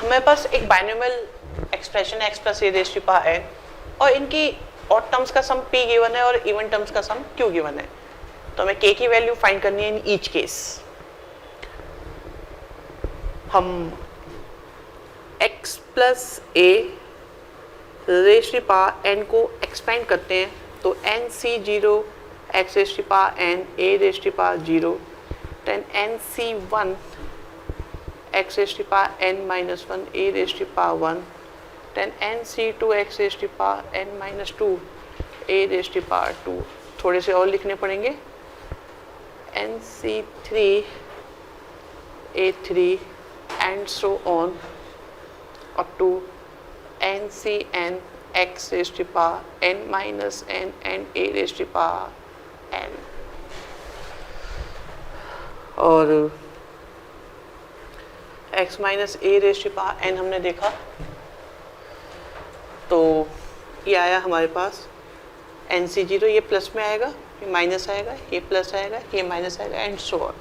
हमारे पास एक बाइनोमियल एक्सप्रेशन है x plus a raise to power n और इनकी ऑड टर्म्स का सम p गिवन है और इवन टर्म्स का सम q गिवन है। तो हमें k की वैल्यू फाइंड करनी है इन ईच केस। हम x plus a raise to power n को एक्सपेंड करते हैं तो nc0 x raise to power n a raise to power 0 then nc1 x raised to power n minus 1 a raised to power 1 then nc2 x raised to power n minus 2 a raised to power 2। थोड़े से और लिखने पड़ेंगे nc3 a3 and so on up to ncn x raised to power n minus n and a raised to power n। और x minus a raise to power n हमने देखा तो ये आया हमारे पास nc0, ये प्लस में आएगा, ये माइनस आएगा, ये प्लस आएगा, ये माइनस आएगा एंड सो ऑन।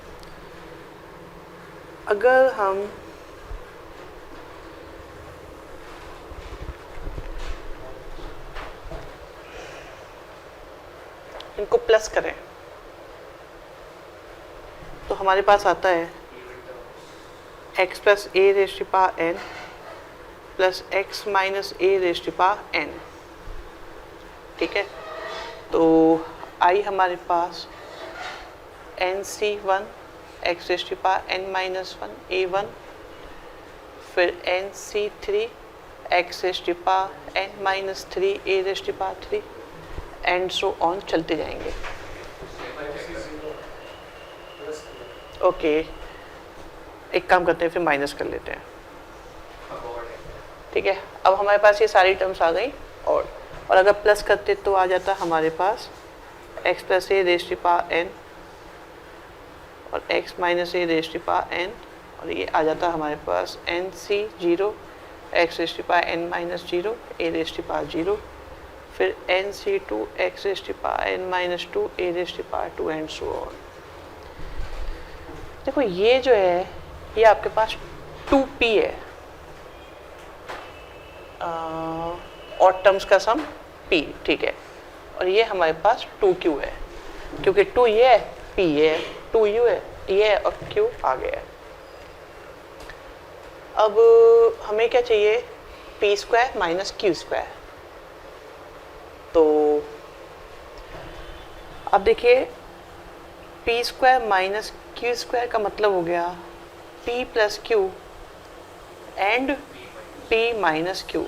अगर हम इनको प्लस करें तो हमारे पास आता है x plus a raise to power n प्लस x minus a raise to power n। ठीक है, तो आई हमारे पास nc1 x raise to power n माइनस 1 a1 फिर nc3 x raise to power n माइनस 3 a raise to power 3 and so on चलते जाएंगे। ओके, एक काम करते हैं फिर माइनस कर लेते हैं। ठीक है, अब हमारे पास ये सारी टर्म्स आ गई और अगर प्लस करते तो आ जाता हमारे पास x plus a raise to power n और x minus a raise to power n और ये आ जाता हमारे पास nc0 x raise to power n माइनस 0 a रेज़ टू पावर 0 फिर nc2 x raise to power n माइनस 2 a raise to power 2 and so on. देखो ये जो है ये आपके पास 2p है और टर्म्स का सम p। ठीक है, और ये हमारे पास 2q है क्योंकि 2 ये है, p ये है, 2u है, ये है और q आ गया है। अब हमें क्या चाहिए, p square minus q square. तो अब देखिए p square minus q square का मतलब हो गया p plus q and p minus q।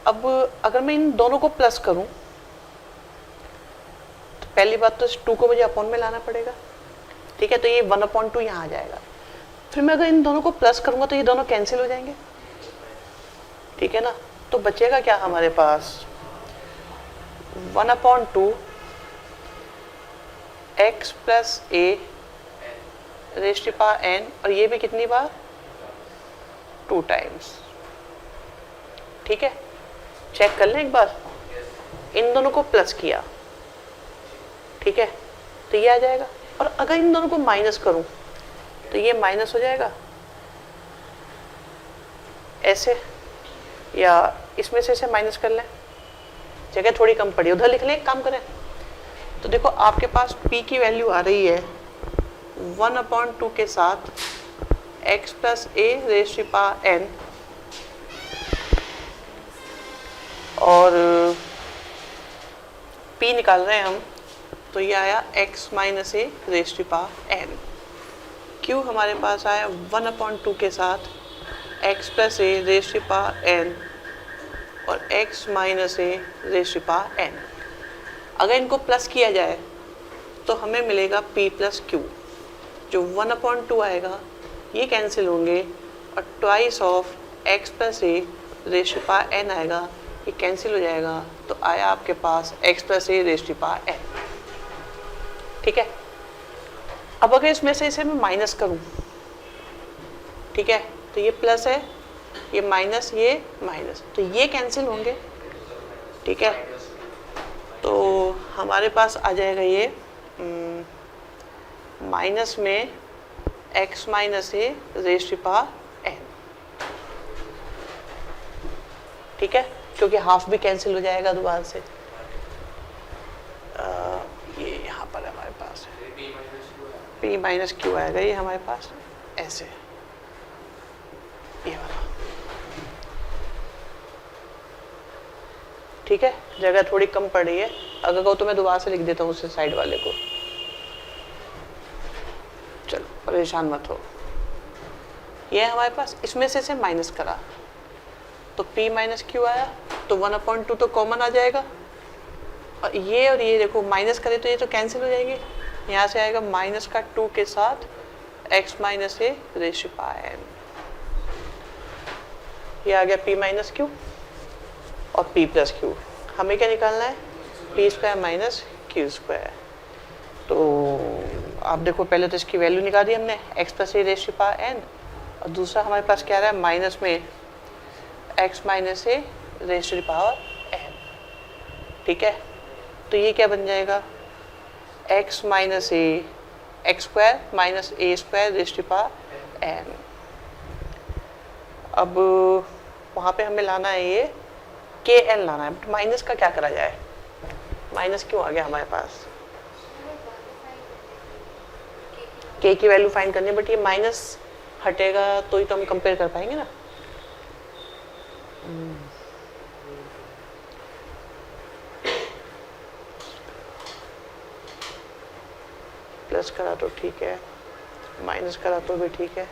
अब अगर मैं इन दोनों को प्लस करूं तो पहली बात तो इस 2 को मुझे अपॉन में लाना पड़ेगा। ठीक है, तो ये 1/2 यहाँ आ जाएगा। फिर मैं अगर इन दोनों को प्लस करूंगा तो ये दोनों कैंसिल हो जाएंगे। ठीक है ना, तो बचेगा क्या हमारे पास 1/2 x plus a raise to power n और ये भी कितनी बार 2 टाइम्स। ठीक है, चेक कर लें एक बार, इन दोनों को प्लस किया, ठीक है, तो ये आ जाएगा। और अगर इन दोनों को माइनस करूं तो ये माइनस हो जाएगा ऐसे, या इसमें से इसे माइनस कर लें, जगह थोड़ी कम पड़ी, उधर लिख लें, एक काम करें। तो देखो आपके पास p की वैल्यू आ रही है 1/2 के साथ x plus a raise to power n और p निकाल रहे हैं हम, तो ये आया x minus a raise to power n। q हमारे पास आया 1/2 के साथ x plus a raise to power n और x minus a raise to power n। अगर इनको प्लस किया जाए तो हमें मिलेगा p प्लस q, जो 1/2 आएगा ये कैंसिल होंगे और twice of x plus a raise to power n आएगा, ये कैंसिल हो जाएगा। तो आया आपके पास x plus a raise to power n। ठीक है, अब अगर इसमें से इसे मैं माइनस करूं, ठीक है, तो ये प्लस है, ये माइनस, ये माइनस, तो ये कैंसिल होंगे। ठीक है, तो हमारे पास आ जाएगा ये माइनस में x minus a raise to power n। ठीक है, क्योंकि हाफ भी कैंसिल हो जाएगा दोबारा से। ये यहाँ पर हमारे पास है p माइनस क्यू आएगा, ये हमारे पास ऐसे ये वाला। ठीक है, जगह थोड़ी कम पड़ रही है, अगर कहो तो मैं दोबारा से लिख देता हूँ उससे साइड वाले को। चलो परेशान मत हो। ये हमारे पास इसमें से माइनस करा तो p माइनस क्यू आया, तो 1/2 तो कॉमन आ जाएगा, और ये देखो माइनस करे तो ये तो कैंसिल हो जाएंगे। यहाँ से आएगा माइनस का 2 के साथ x minus a raise to power n। ये आ गया p माइनस क्यू और p प्लस क्यू। हमें क्या निकालना है, p square minus q square. तो आप देखो पहले तो इसकी वैल्यू निकाल दी हमने, x plus a raise to power n, और दूसरा हमारे पास क्या रहा है माइनस में x minus a raise to power n। ठीक है, तो ये क्या बन जाएगा, x minus a x square minus a square raise to power n। अब वहाँ पे हमें लाना है ये kn लाना है, बट माइनस का क्या करा जाए, माइनस क्यों आ गया हमारे पास, k की वैल्यू फाइंड करनी है, बट ये माइनस हटेगा तो ही तो हम कंपेयर कर पाएंगे ना। प्लस करा तो ठीक है, माइनस करा तो भी ठीक है।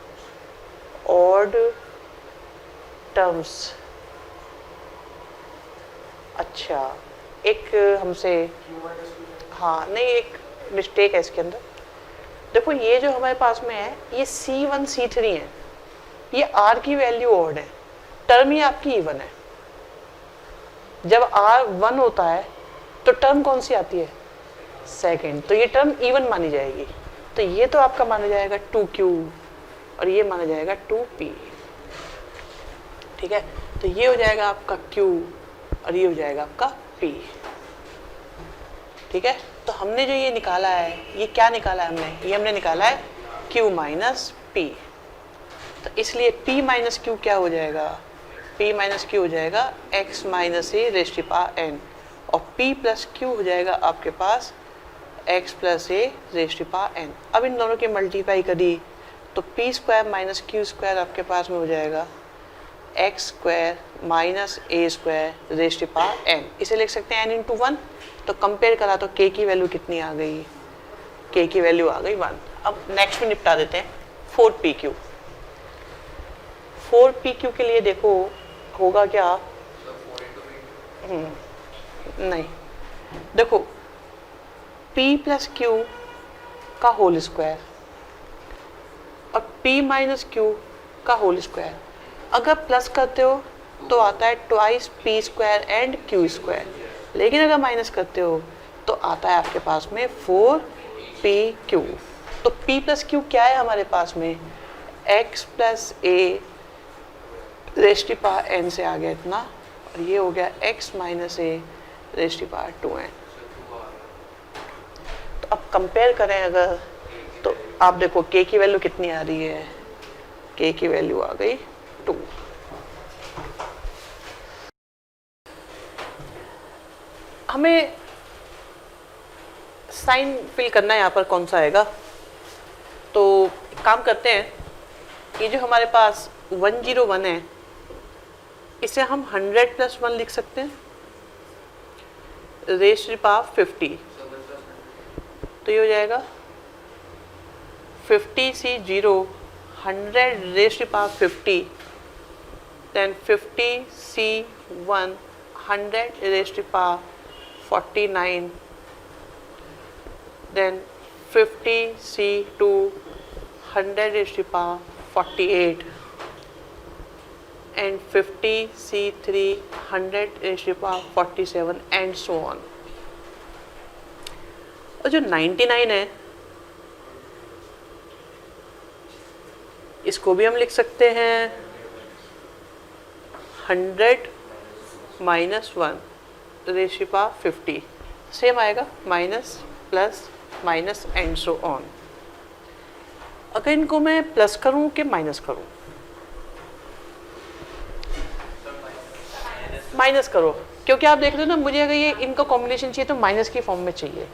ऑड टर्म्स, अच्छा एक हमसे, हाँ नहीं एक मिस्टेक है इसके अंदर। देखो ये जो हमारे पास में है ये C1 C3 है, ये R की वैल्यू ऑड है, टर्म ही आपकी इवन है। जब R 1 होता है तो टर्म कौन सी आती है, सेकंड, तो ये टर्म इवन मानी जाएगी। तो ये तो आपका माना जाएगा 2Q और ये माना जाएगा 2P। ठीक है, तो ये हो जाएगा आपका Q और ये हो जाएगा आपका P। ठीक है, तो हमने जो ये निकाला है, ये क्या निकाला है हमने, ये हमने निकाला है Q माइनस P। तो इसलिए P माइनस Q क्या हो जाएगा, P माइनस Q हो जाएगा x minus a raise to power n, और P प्लस Q हो जाएगा आपके पास x plus a raise to power n। अब इन दोनों की मल्टीप्लाई करी तो p square minus q square आपके पास में हो जाएगा x square minus a square raise to power n। इसे लिख सकते हैं n इंटू 1। तो कंपेयर करा तो k की वैल्यू कितनी आ गई, k की वैल्यू आ गई 1। अब नेक्स्ट में निपटा देते हैं 4pq। 4pq के लिए देखो होगा क्या, नहीं देखो p प्लस क्यू का होल स्क्वायर और p माइनस क्यू का होल स्क्वायर, अगर प्लस करते हो तो आता है twice p square and q square, लेकिन अगर माइनस करते हो तो आता है आपके पास में 4pq। तो p प्लस क्यू क्या है हमारे पास में, x plus a raise to power n से आ गया इतना, और ये हो गया x minus a raise to power 2n। तो अब कंपेयर करें अगर, तो आप देखो k की वैल्यू कितनी आ रही है, k की वैल्यू आ गई 2। हमें साइन फिल करना है यहाँ पर कौन सा आएगा, तो काम करते हैं, ये जो हमारे पास 101 है इसे हम 100 प्लस 1 लिख सकते हैं रेज़ टू पावर 50। तो ये हो जाएगा 50C0 100 raise to power 50, then 50C1 100 raise to power 49, then 50C2 100 raised to power 48 and 50C3 100 raised to power 47 and so on। और जो 99 है इसको भी हम लिख सकते हैं 100 minus 1 raise to power 50, same आएगा minus plus minus and so on. अगर इनको मैं प्लस करूं कि माइनस करूं? माइनस करो, क्योंकि आप देख रहे हो ना, मुझे अगर ये इनका कॉम्बिनेशन चाहिए तो माइनस की फॉर्म में चाहिए।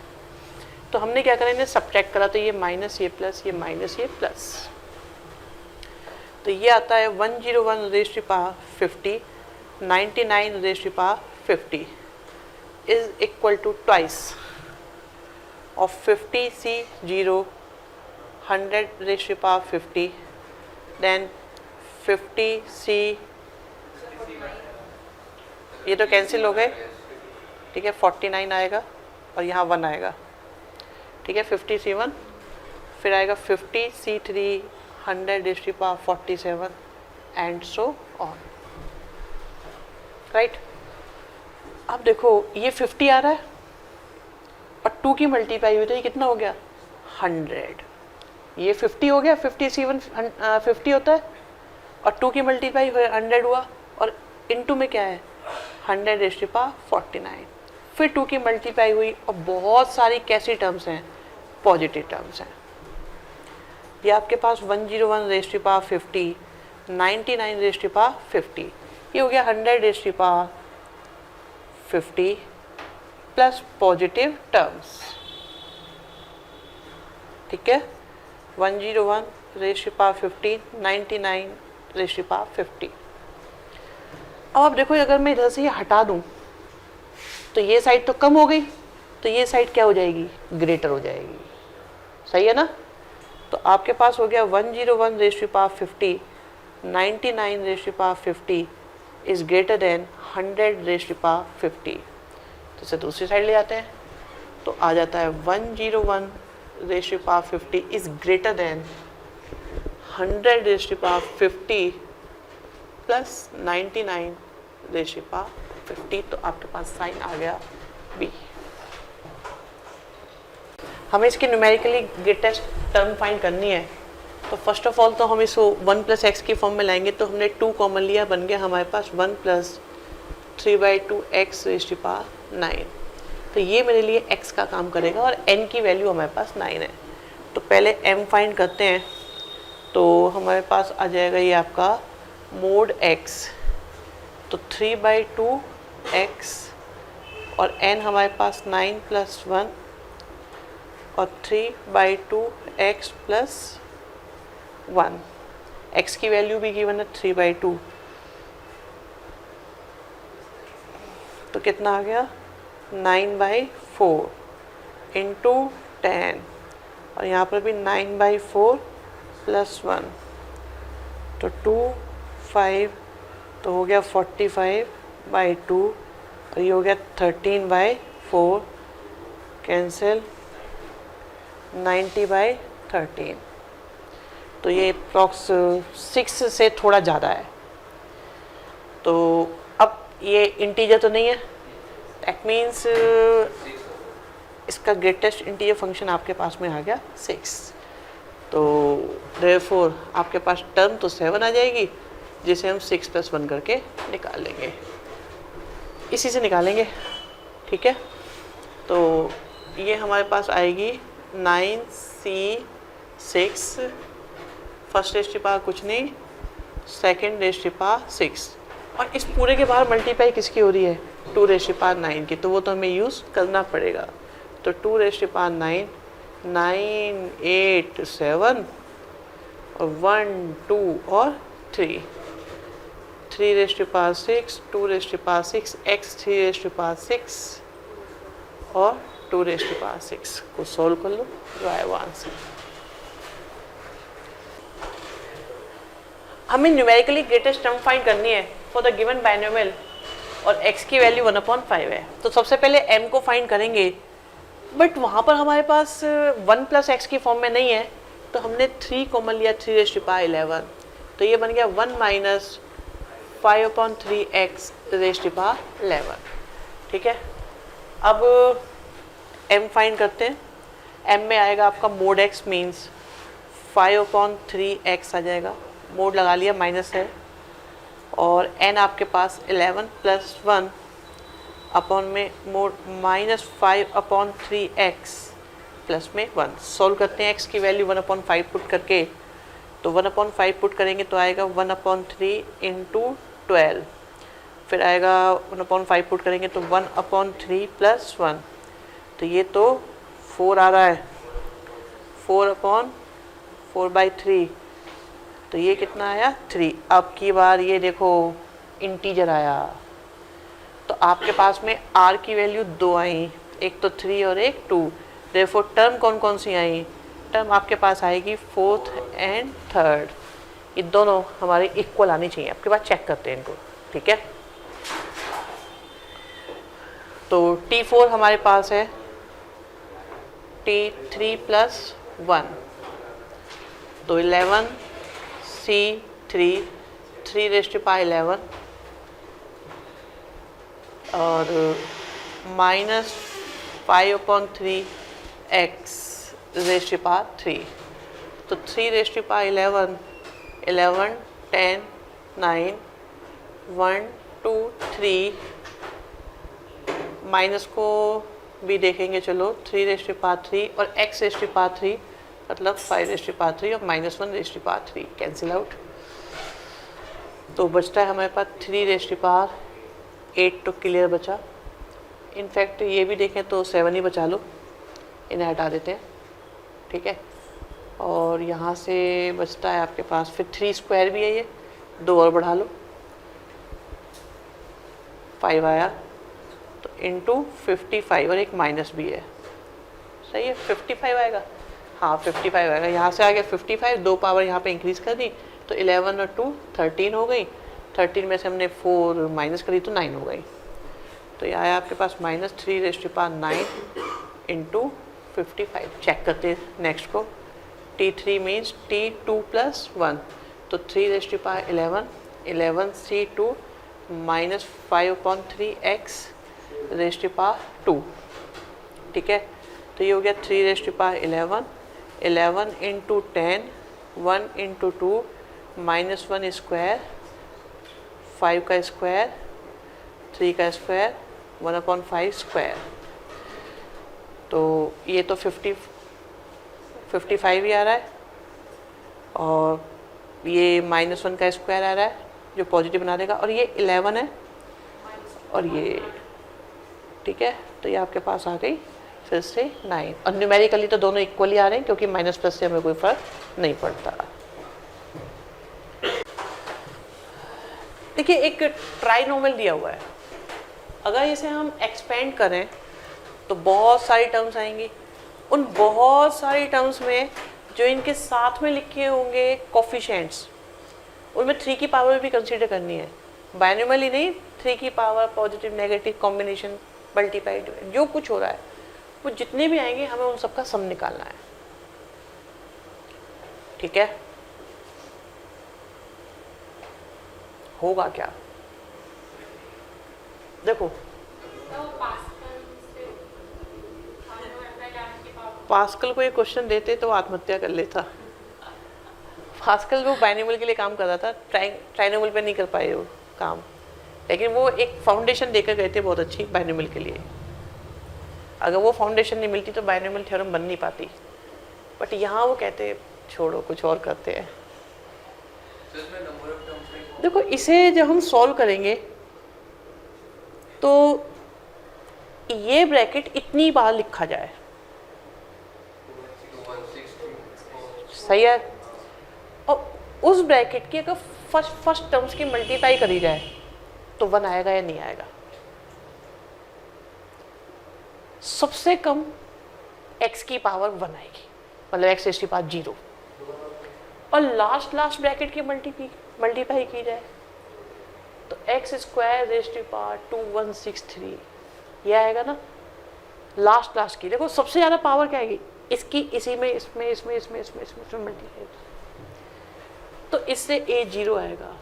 तो हमने क्या करा, इन्हें सब्ट्रैक्ट करा, तो ये माइनस, ये प्लस, ये माइनस, ये प्लस। तो ये आता है 101 raise to power 50, 99 raise to power 50 is equal to twice of 50C0 100 raise to power 50, then 50C, ये तो कैंसिल हो गए, ठीक है, 49 आएगा और यहाँ 1 आएगा, ठीक है, 50C1, फिर आएगा 50C3 100 raise to power 47 and so on, right. अब देखो ये 50 आ रहा है और 2 की मल्टीप्लाई हुई तो ये कितना हो गया 100, ये 50 हो गया, 50C1 50 होता है और 2 की मल्टीप्लाई हुई 100 हुआ, और इनटू में क्या है 100 रेज़ टू पावर 49, फिर 2 की मल्टीप्लाई हुई, और बहुत सारी कैसी टर्म्स हैं, पॉजिटिव टर्म्स हैं। ये आपके पास 101 raise to power 50, 99 raise to power 50, ये हो गया 100 raise to power 50 plus positive terms, ठीक है, 101 raise to power 50, 99 raise to power 50। अब आप देखो अगर मैं इधर से ये हटा दूं तो ये साइड तो कम हो गई, तो ये साइड क्या हो जाएगी, ग्रेटर हो जाएगी, सही है ना। तो आपके पास हो गया 101 raise to power 50, 99 raise to power 50 is greater than 100 raise to power 50। तो इसे दूसरी साइड ले जाते हैं, तो आ जाता है 101 raise to power 50 is greater than 100 raise to power 50 plus 99 raise to power 50। तो आपके पास साइन आ गया बी। हमें इसकी न्यूमेरिकली ग्रेटेस्ट टर्म फाइंड करनी है, तो फर्स्ट ऑफ ऑल तो हम इसको 1 प्लस एक्स की फॉर्म में लाएंगे, तो हमने 2 कॉमन लिया, बन गया हमारे पास 1 plus 3/2 x raise to power 9। तो ये मेरे लिए x का काम करेगा और n की वैल्यू हमारे पास 9 है। तो पहले m फाइंड करते हैं, तो हमारे पास आ जाएगा ये आपका मोड x, तो 3/2 x और n हमारे पास 9 प्लस 1 और 3/2 x प्लस 1, x की वैल्यू भी गिवन है 3/2, तो कितना आ गया 9/4 इंटू 10, और यहाँ पर भी 9/4 प्लस 1, तो 2 5, तो हो गया 45/2, और ये हो गया 13/4, कैंसिल 90/13। तो ये अप्रॉक्स 6 से थोड़ा ज़्यादा है। तो अब ये इंटीजर तो नहीं है, दैट मीन्स इसका ग्रेटेस्ट इंटीजर फंक्शन आपके पास में आ गया 6। तो देयरफॉर आपके पास टर्म तो 7 आ जाएगी, जिसे हम 6 + 1 करके निकाल लेंगे, इसी से निकालेंगे, ठीक है। तो ये हमारे पास आएगी 9C6 first raise to power कुछ नहीं, सेकंड रेज़ टू पावर 6, और इस पूरे के बाहर मल्टीप्लाई किसकी हो रही है 2 रेज़ टू पावर 9 की, तो वो तो हमें यूज़ करना पड़ेगा। तो 2 रेज़ टू पावर 9, 9 8 7 और 1 2 और 3, 3 raise to power 6, 2 raise to power 6 x 3 raise to power 6 और 2 रेज़ टू पावर 6 को सॉल्व कर लो, जो आया वो आंसर। हमें न्यूमेरिकली ग्रेटेस्ट टर्म फाइंड करनी है फॉर द गिवन बाइनोमियल, और x की वैल्यू 1/5 है। तो सबसे पहले m को फाइंड करेंगे, बट वहाँ पर हमारे पास 1 प्लस एक्स की फॉर्म में नहीं है, तो हमने 3 कॉमन लिया, 3 रेज़ टू पावर 11, तो ये बन गया 1 minus 5/3 x raise to power 11, ठीक है। अब m फाइंड करते हैं, m में आएगा आपका मोड x मीन्स 5/3 एक्स आ जाएगा, मोड लगा लिया, माइनस है, और n आपके पास 11 प्लस 1 अपॉन में मोड -5/3 एक्स प्लस में 1। सॉल्व करते हैं x की वैल्यू 1/5 पुट करके, तो 1/5 पुट करेंगे तो आएगा 1/3 इंटू 12, फिर आएगा 1/5 पुट करेंगे तो 1/3 प्लस 1, तो ये तो 4 आ रहा है, 4/4/3, तो ये कितना आया 3। अब की बार ये देखो इंटीजर आया, तो आपके पास में r की वैल्यू 2 आई, एक तो 3 और एक 2, देयरफॉर टर्म कौन कौन सी आई, टर्म आपके पास आएगी 4th एंड 3rd, ये दोनों हमारे इक्वल आनी चाहिए। आपके पास चेक करते हैं इनको, ठीक है। तो T4 हमारे पास है T3 प्लस 1, तो 11 C3 3⁻11 और -5/3 x⁻3, तो 3⁻11 11 10 9 1 2 3, माइनस को भी देखेंगे, चलो 3⁻3 और x⁻3 मतलब 5⁻3 और -1⁻3 कैंसिल आउट, तो बचता है हमारे पास 3⁻8 तो क्लियर बचा। इनफैक्ट ये भी देखें तो 7 ही बचा लो, इन्हें हटा देते हैं, ठीक है। और यहाँ से बचता है आपके पास फिर 3² भी है, ये 2 और बढ़ा लो, 5 आया, तो इंटू 55 और एक माइनस भी है, सही है 55 आएगा, हाँ 55 आएगा। यहाँ से आ गया 55, 2 पावर यहाँ पे इंक्रीज़ कर दी, तो 11 और 2 13 हो गई, 13 में से हमने 4 माइनस करी तो 9 हो गई, तो ये आया आपके पास -3⁹ इंटू 55। चेक करते हैं नेक्स्ट को, T3 मीन्स T2 प्लस 1, तो 3⁻11 11 C2 -5/3 x⁻2, ठीक है। तो ये हो गया 3⁻11 11 इंटू 10 1 इंटू 2 -1 स्क्वायर 5 का स्क्वायर 3 का स्क्वायर 1/5 स्क्वायर, तो ये तो 55 ही आ रहा है, और ये -1 का स्क्वायर आ रहा है जो पॉजिटिव बना देगा, और ये 11 है और ये, ठीक है। तो ये आपके पास आ गई फिर से 9, और न्यूमेरिकली तो दोनों इक्वली आ रहे हैं क्योंकि माइनस प्लस से हमें कोई फर्क नहीं पड़ता। देखिए एक ट्राइनोमियल दिया हुआ है, अगर इसे हम एक्सपेंड करें तो बहुत सारी टर्म्स आएंगी, उन बहुत सारी टर्म्स में जो इनके साथ में लिखे होंगे कोफिशिएंट्स, उनमें 3 की पावर भी कंसीडर करनी है, बायनोमियल ही नहीं, 3 की power positive negative combination multiply जो कुछ हो रहा है वो जितने भी आएंगे हमें उन सबका सम निकालना है, ठीक है। होगा क्या, देखो पास्कल को ये क्वेश्चन देते तो आत्महत्या कर लेता। पास्कल वो बाइनोमियल के लिए काम कर रहा था, ट्राइनोमियल पे नहीं कर पाए वो काम, लेकिन वो एक फाउंडेशन देकर गए थे बहुत अच्छी बाइनोमियल के लिए। अगर वो फाउंडेशन नहीं मिलती तो बाइनोमियल थ्योरम बन नहीं पाती, बट यहाँ वो कहते छोड़ो कुछ और करते हैं। देखो इसे जब हम सॉल्व करेंगे तो ये ब्रैकेट इतनी बार लिखा जाए, सही है, और उस ब्रैकेट की अगर फर्स्ट टर्म्स की मल्टीप्लाई करी जाए तो 1 आएगा या नहीं आएगा। सबसे कम x की पावर 1 आएगी, मतलब x⁻0, और लास्ट ब्रैकेट की मल्टीप्लाई की जाए तो x²⁻2163 ये आएगा ना। लास्ट की देखो सबसे ज़्यादा पावर क्या आएगी, इसकी इसी में इसमें मल्टीप्लाई, तो इससे a 0 आएगा,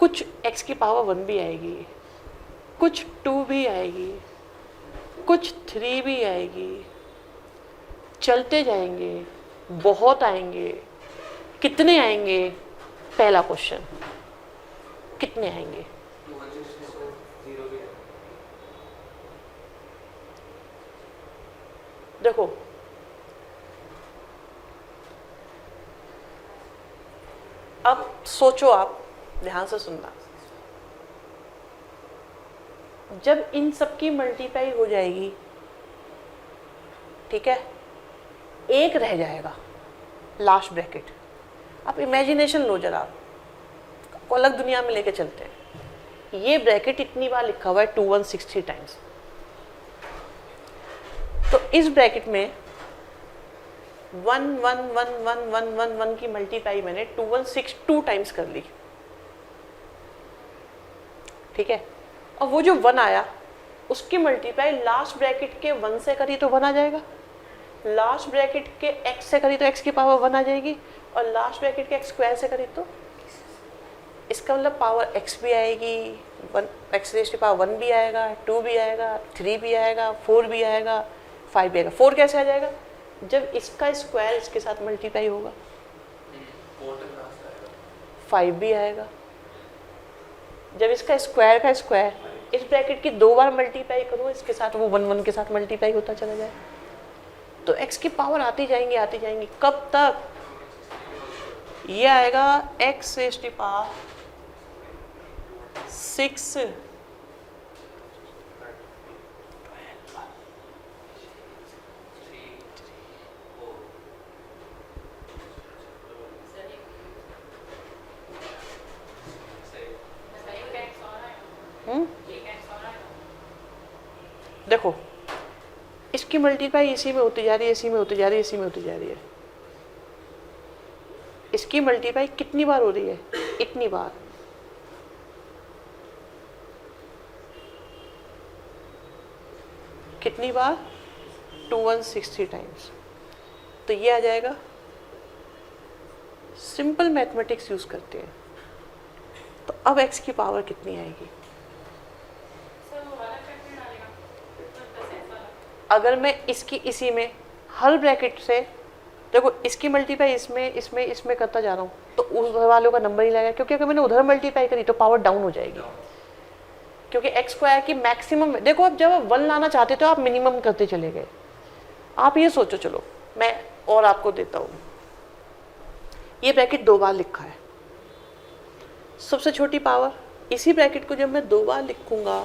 कुछ x की पावर 1 भी आएगी, कुछ 2 भी आएगी, कुछ 3 भी आएगी, चलते जाएंगे, बहुत आएंगे। कितने आएंगे, पहला क्वेश्चन, कितने आएंगे? देखो अब सोचो, आप ध्यान से सुनना, जब इन सब की मल्टीप्लाई हो जाएगी, ठीक है, एक रह जाएगा लास्ट ब्रैकेट। आप इमेजिनेशन लो जरा, आपको अलग दुनिया में लेके चलते हैं। ये ब्रैकेट इतनी बार लिखा हुआ है 2163 टाइम्स, तो इस ब्रैकेट में 1 1 1 1 1 1 1 की मल्टीप्लाई मैंने 2162 टाइम्स कर ली, ठीक है। और वो जो 1 आया उसकी मल्टीप्लाई लास्ट ब्रैकेट के 1 से करी तो 1 आ जाएगा, लास्ट ब्रैकेट के x से करी तो x की पावर 1 आ जाएगी, और लास्ट ब्रैकेट के x स्क्वायर से करी तो इसका मतलब पावर x भी आएगी, 1 x रेज़ टू पावर 1 भी आएगा, 2 भी आएगा, 3 भी आएगा, 4 भी आएगा, 5 भी आएगा। 4 कैसे आ जाएगा? जब इसका स्क्वायर इसके साथ मल्टीप्लाई होगा। 5 भी आएगा जब इसका स्क्वायर का स्क्वायर इस ब्रैकेट की 2 बार मल्टीप्लाई करो इसके साथ, वो 1 1 के साथ मल्टीप्लाई होता चला जाए, तो x की पावर आती जाएंगी आती जाएंगी। कब तक? ये आएगा x रेज़ टू पावर 6 देखो, इसकी मल्टीप्लाई इसी में होती जा रही है, इसी में होती जा रही है, इसी में होती जा रही है। इसकी मल्टीप्लाई कितनी बार हो रही है? इतनी बार। कितनी बार? 2160 टाइम्स। तो ये आ जाएगा, सिंपल मैथमेटिक्स यूज करते हैं। तो अब x की पावर कितनी आएगी? अगर मैं इसकी इसी में हर ब्रैकेट से, देखो इसकी मल्टीप्लाई इसमें इसमें इसमें करता जा रहा हूँ, तो उस वालों का नंबर ही लगेगा, क्योंकि अगर मैंने उधर मल्टीप्लाई करी तो पावर डाउन हो जाएगी, क्योंकि एक्स स्क्वायर की मैक्सिमम, देखो अब जब आप 1 लाना चाहते तो आप मिनिमम करते चले गए। आप ये सोचो, चलो मैं और आपको देता हूँ, ये ब्रैकेट 2 बार लिखा है, सबसे छोटी पावर, इसी ब्रैकेट को जब मैं 2 बार लिखूंगा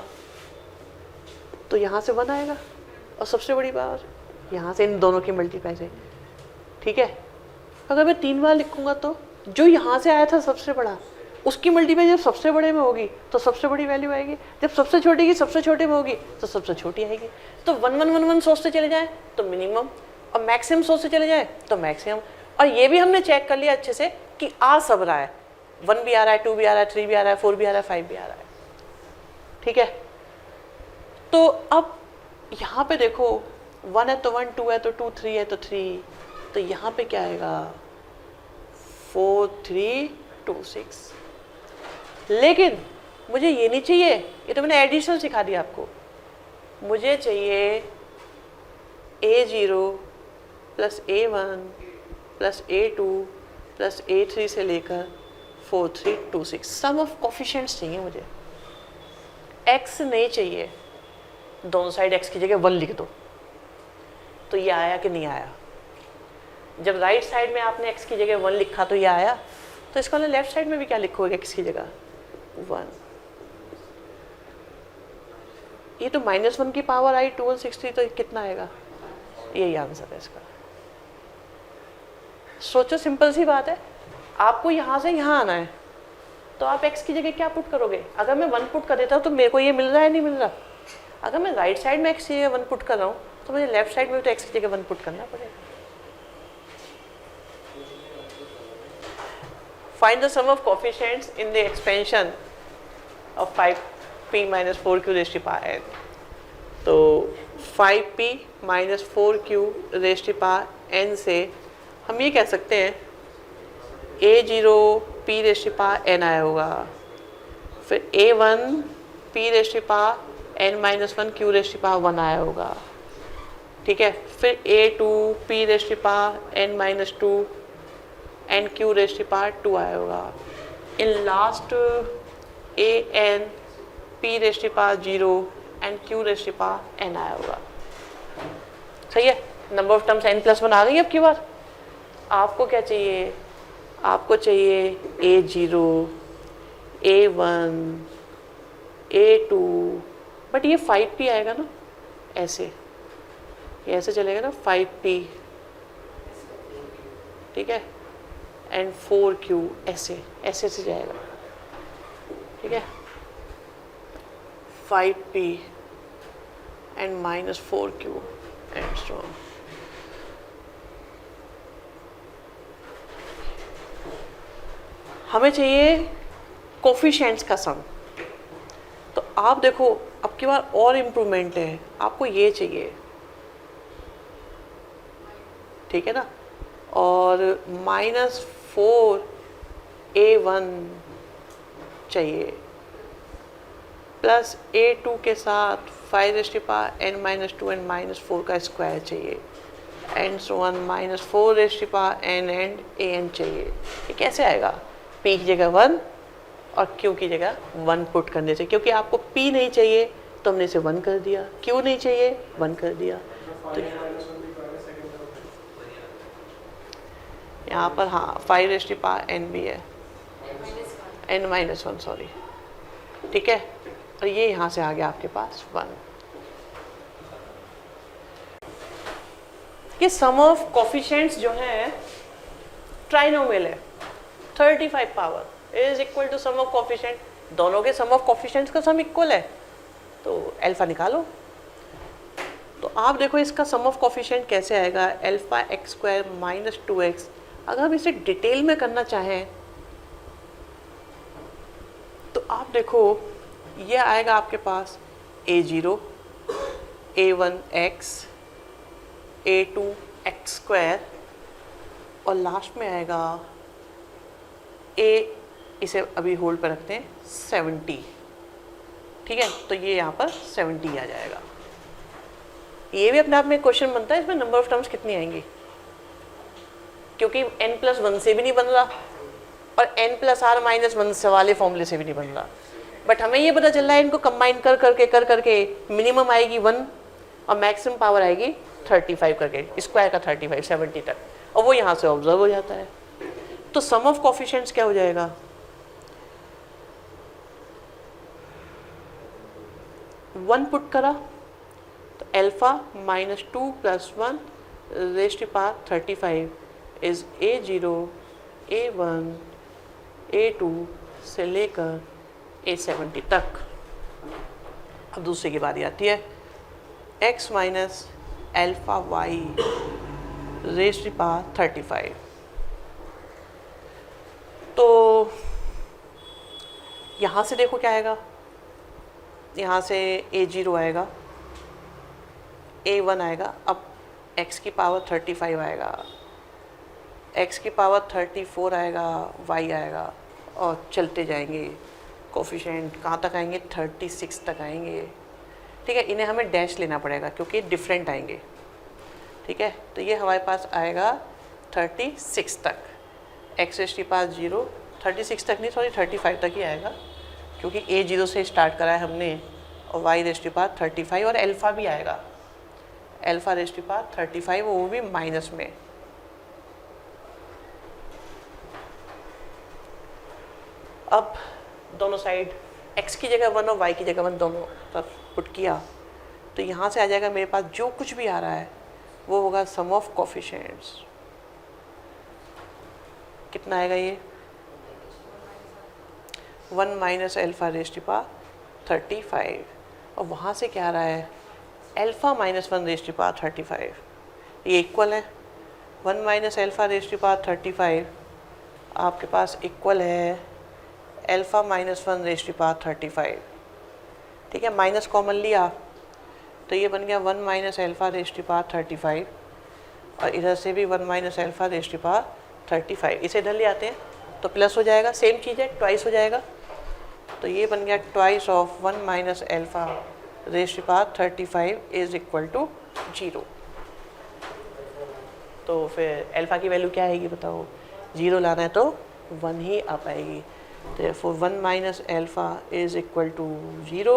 तो यहाँ से 1 आएगा, और सबसे बड़ी पावर यहाँ से इन दोनों की मल्टीप्लाई से, ठीक है। अगर मैं 3 बार लिखूंगा तो जो यहाँ से आया था सबसे बड़ा, उसकी मल्टीप्लाई जब सबसे बड़े में होगी तो सबसे बड़ी वैल्यू आएगी, जब सबसे छोटी की सबसे छोटे में होगी तो सबसे छोटी आएगी। तो 1 1 1 1 सोचते चले जाए तो मिनिमम, और मैक्सिमम सोचते चले जाए तो मैक्सिमम। और ये भी हमने चेक कर लिया अच्छे से कि आ सब रहा है, 1 भी आ रहा है, 2 भी आ रहा है, 3 भी आ रहा है, 4 भी आ रहा है, 5 भी आ रहा है, ठीक है। तो अब यहाँ पे देखो, 1 है तो 1, 2 है तो 2, 3 है तो 3, तो यहाँ पे क्या आएगा? 4 3 2 6। लेकिन मुझे ये नहीं चाहिए, ये तो मैंने एडिशनल सिखा दिया आपको। मुझे चाहिए A0 plus A1 plus A2 plus A3 से लेकर 4 3 2 6, सम ऑफ कोफिशिएंट्स चाहिए मुझे। x नहीं चाहिए, दोनों साइड x की जगह 1 लिख दो। तो ये आया कि नहीं आया? जब राइट साइड में आपने x की जगह 1 लिखा तो ये आया, तो इसका मतलब लेफ्ट साइड में भी क्या लिखोगे x की जगह? 1। ये तो -1 की पावर आई 2160, तो कितना आएगा? यही आंसर है इसका। सोचो, सिंपल सी बात है, आपको यहाँ से यहाँ आना है, तो आप x की जगह क्या पुट करोगे? अगर मैं 1 पुट कर देता हूँ तो मेरे को ये मिल रहा है, नहीं मिल रहा? अगर मैं राइट साइड में x की जगह 1 पुट कर रहा हूँ तो मुझे लेफ्ट साइड में तो x की जगह 1 पुट करना पड़ेगा। Find the sum of coefficients in the expansion of 5p - 4q raise to power n। तो 5p - 4q raise to power n से हम ये कह सकते हैं A0 p raise to power n आया होगा, फिर A1 p raise to power n - 1 q raise to power 1 आया होगा, ठीक है। फिर A2 p raise to power n - 2 n q raise to power 2 आया होगा। इन last an p raise to power 0 n q raise to power n आया होगा। सही है, नंबर ऑफ टर्म्स n + 1 आ गई अब की बार। आपको क्या चाहिए? आपको चाहिए A0, A1, A2, बट ये 5p आएगा ना, ऐसे, ये ऐसे चलेगा ना 5p, ठीक है, एंड 4q, ऐसे ऐसे से जाएगा, ठीक है, 5p and minus 4q and so on. हमें चाहिए कोफिशिएंट्स का सम। तो आप देखो अब की बार और इम्प्रूवमेंट है, आपको ये चाहिए, ठीक है ना, और -4A1 चाहिए प्लस A2 के साथ 5n-2 एंड -4 का स्क्वायर चाहिए and so on -4n and an चाहिए। ये कैसे आएगा? p की जगह 1 और q की जगह 1 पुट करने से, क्योंकि आपको p नहीं चाहिए तो हमने इसे 1 कर दिया, q नहीं चाहिए 1 कर दिया। तो यहाँ पर हाँ 5n भी है, n-1 सॉरी, ठीक है, और ये यहाँ से आ गया आपके पास 1। ये सम ऑफ कोफिशिएंट्स जो है ट्राइनोमियल है, 35 power is equal to sum of coefficient, दोनों के सम ऑफ कोफिशिएंट्स का सम इक्वल है, तो अल्फा निकालो। तो आप देखो इसका सम ऑफ कोफिशिएंट कैसे आएगा, alpha x square minus 2x। अगर हम इसे डिटेल में करना चाहें तो आप देखो ये आएगा आपके पास A0, A1x, A2 x square और लास्ट में आएगा A, इसे अभी होल्ड पर रखते हैं 70, ठीक है, तो ये यहाँ पर 70 आ जाएगा। ये भी अपने आप में क्वेश्चन बनता है, इसमें नंबर ऑफ टर्म्स कितनी आएंगी, क्योंकि n+1 से भी नहीं बन रहा और n+r-1 वाले फॉर्मूले से भी नहीं बन रहा, बट हमें ये पता चल रहा है इनको कंबाइन कर करके मिनिमम आएगी 1 और मैक्सिमम पावर आएगी 35 करके, स्क्वायर का 35 70 तक, और वो यहाँ से ऑब्जर्व हो जाता है। तो सम ऑफ कोफिशिएंट्स क्या हो जाएगा, 1 पुट करा तो alpha -2 + 1 raised to power 35 is A0, A1, A2 से लेकर A70 तक। अब दूसरे की बारी आती है, x minus alpha y raised to power 35। तो यहाँ से देखो क्या आएगा, यहाँ से A0 आएगा, A1 आएगा, अब x की पावर 35 आएगा, x की पावर 34 आएगा, y आएगा, और चलते जाएंगे कोफिशिएंट कहाँ तक आएंगे, 36 तक आएंगे, ठीक है। इन्हें हमें डैश लेना पड़ेगा क्योंकि डिफरेंट आएंगे, ठीक है। तो ये हमारे पास आएगा 36 तक, x रेज़्ड टू पावर 0, 36 तक नहीं सॉरी 35 तक ही आएगा, क्योंकि A0 से स्टार्ट करा है हमने, और y रेज़्ड टू पावर 35 और अल्फा भी आएगा, अल्फा रेज़्ड टू पावर 35, वो भी माइनस में। अब दोनों साइड x की जगह 1 और y की जगह 1 दोनों तरफ पुट किया, तो यहाँ से आ जाएगा मेरे पास जो कुछ भी आ रहा है वो होगा सम ऑफ कोफिशिएंट्स। कितना आएगा ये, 1 minus alpha raised to power 35, और वहाँ से क्या आ रहा है, अल्फा -1 रेज़्ड टू पावर 35, ये इक्वल है 1 minus alpha raised to power 35 आपके पास इक्वल है अल्फा -1 रेज़्ड टू पावर 35, ठीक है। माइनस कॉमन लिया तो ये बन गया 1 minus alpha raised to power 35, और इधर से भी 1 minus alpha raised to power 35, इसे इधर ले आते हैं तो प्लस हो जाएगा, सेम चीज़ है, ट्वाइस हो जाएगा, तो ये बन गया twice of 1 minus alpha raised to power 35 is equal to 0। तो फिर अल्फा की वैल्यू क्या आएगी बताओ, 0 लाना है तो 1 ही आ पाएगी, therefore 1 minus alpha is equal to 0,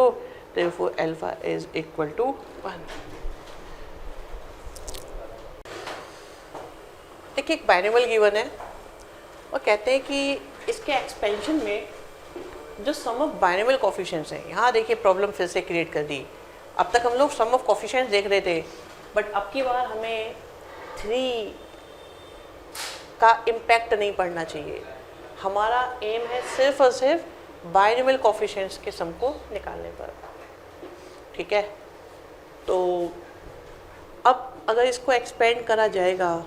therefore alpha is equal to 1। एक बाइनोमियल गिवन है और कहते हैं कि इसके एक्सपेंशन में जो सम ऑफ बाइनोमियल कोफिशिएंट्स हैं, यहाँ देखिए प्रॉब्लम फिर से क्रिएट कर दी। अब तक हम लोग सम ऑफ कोफिशिएंट्स देख रहे थे, बट अब की बार हमें 3 का इम्पैक्ट नहीं पड़ना चाहिए। हमारा एम है सिर्फ और सिर्फ बाइनोमियल कोफिशिएंट्स के सम को निकालने पर। ठीक है, तो अब अगर इसको एक्सपेंड करा जाएगा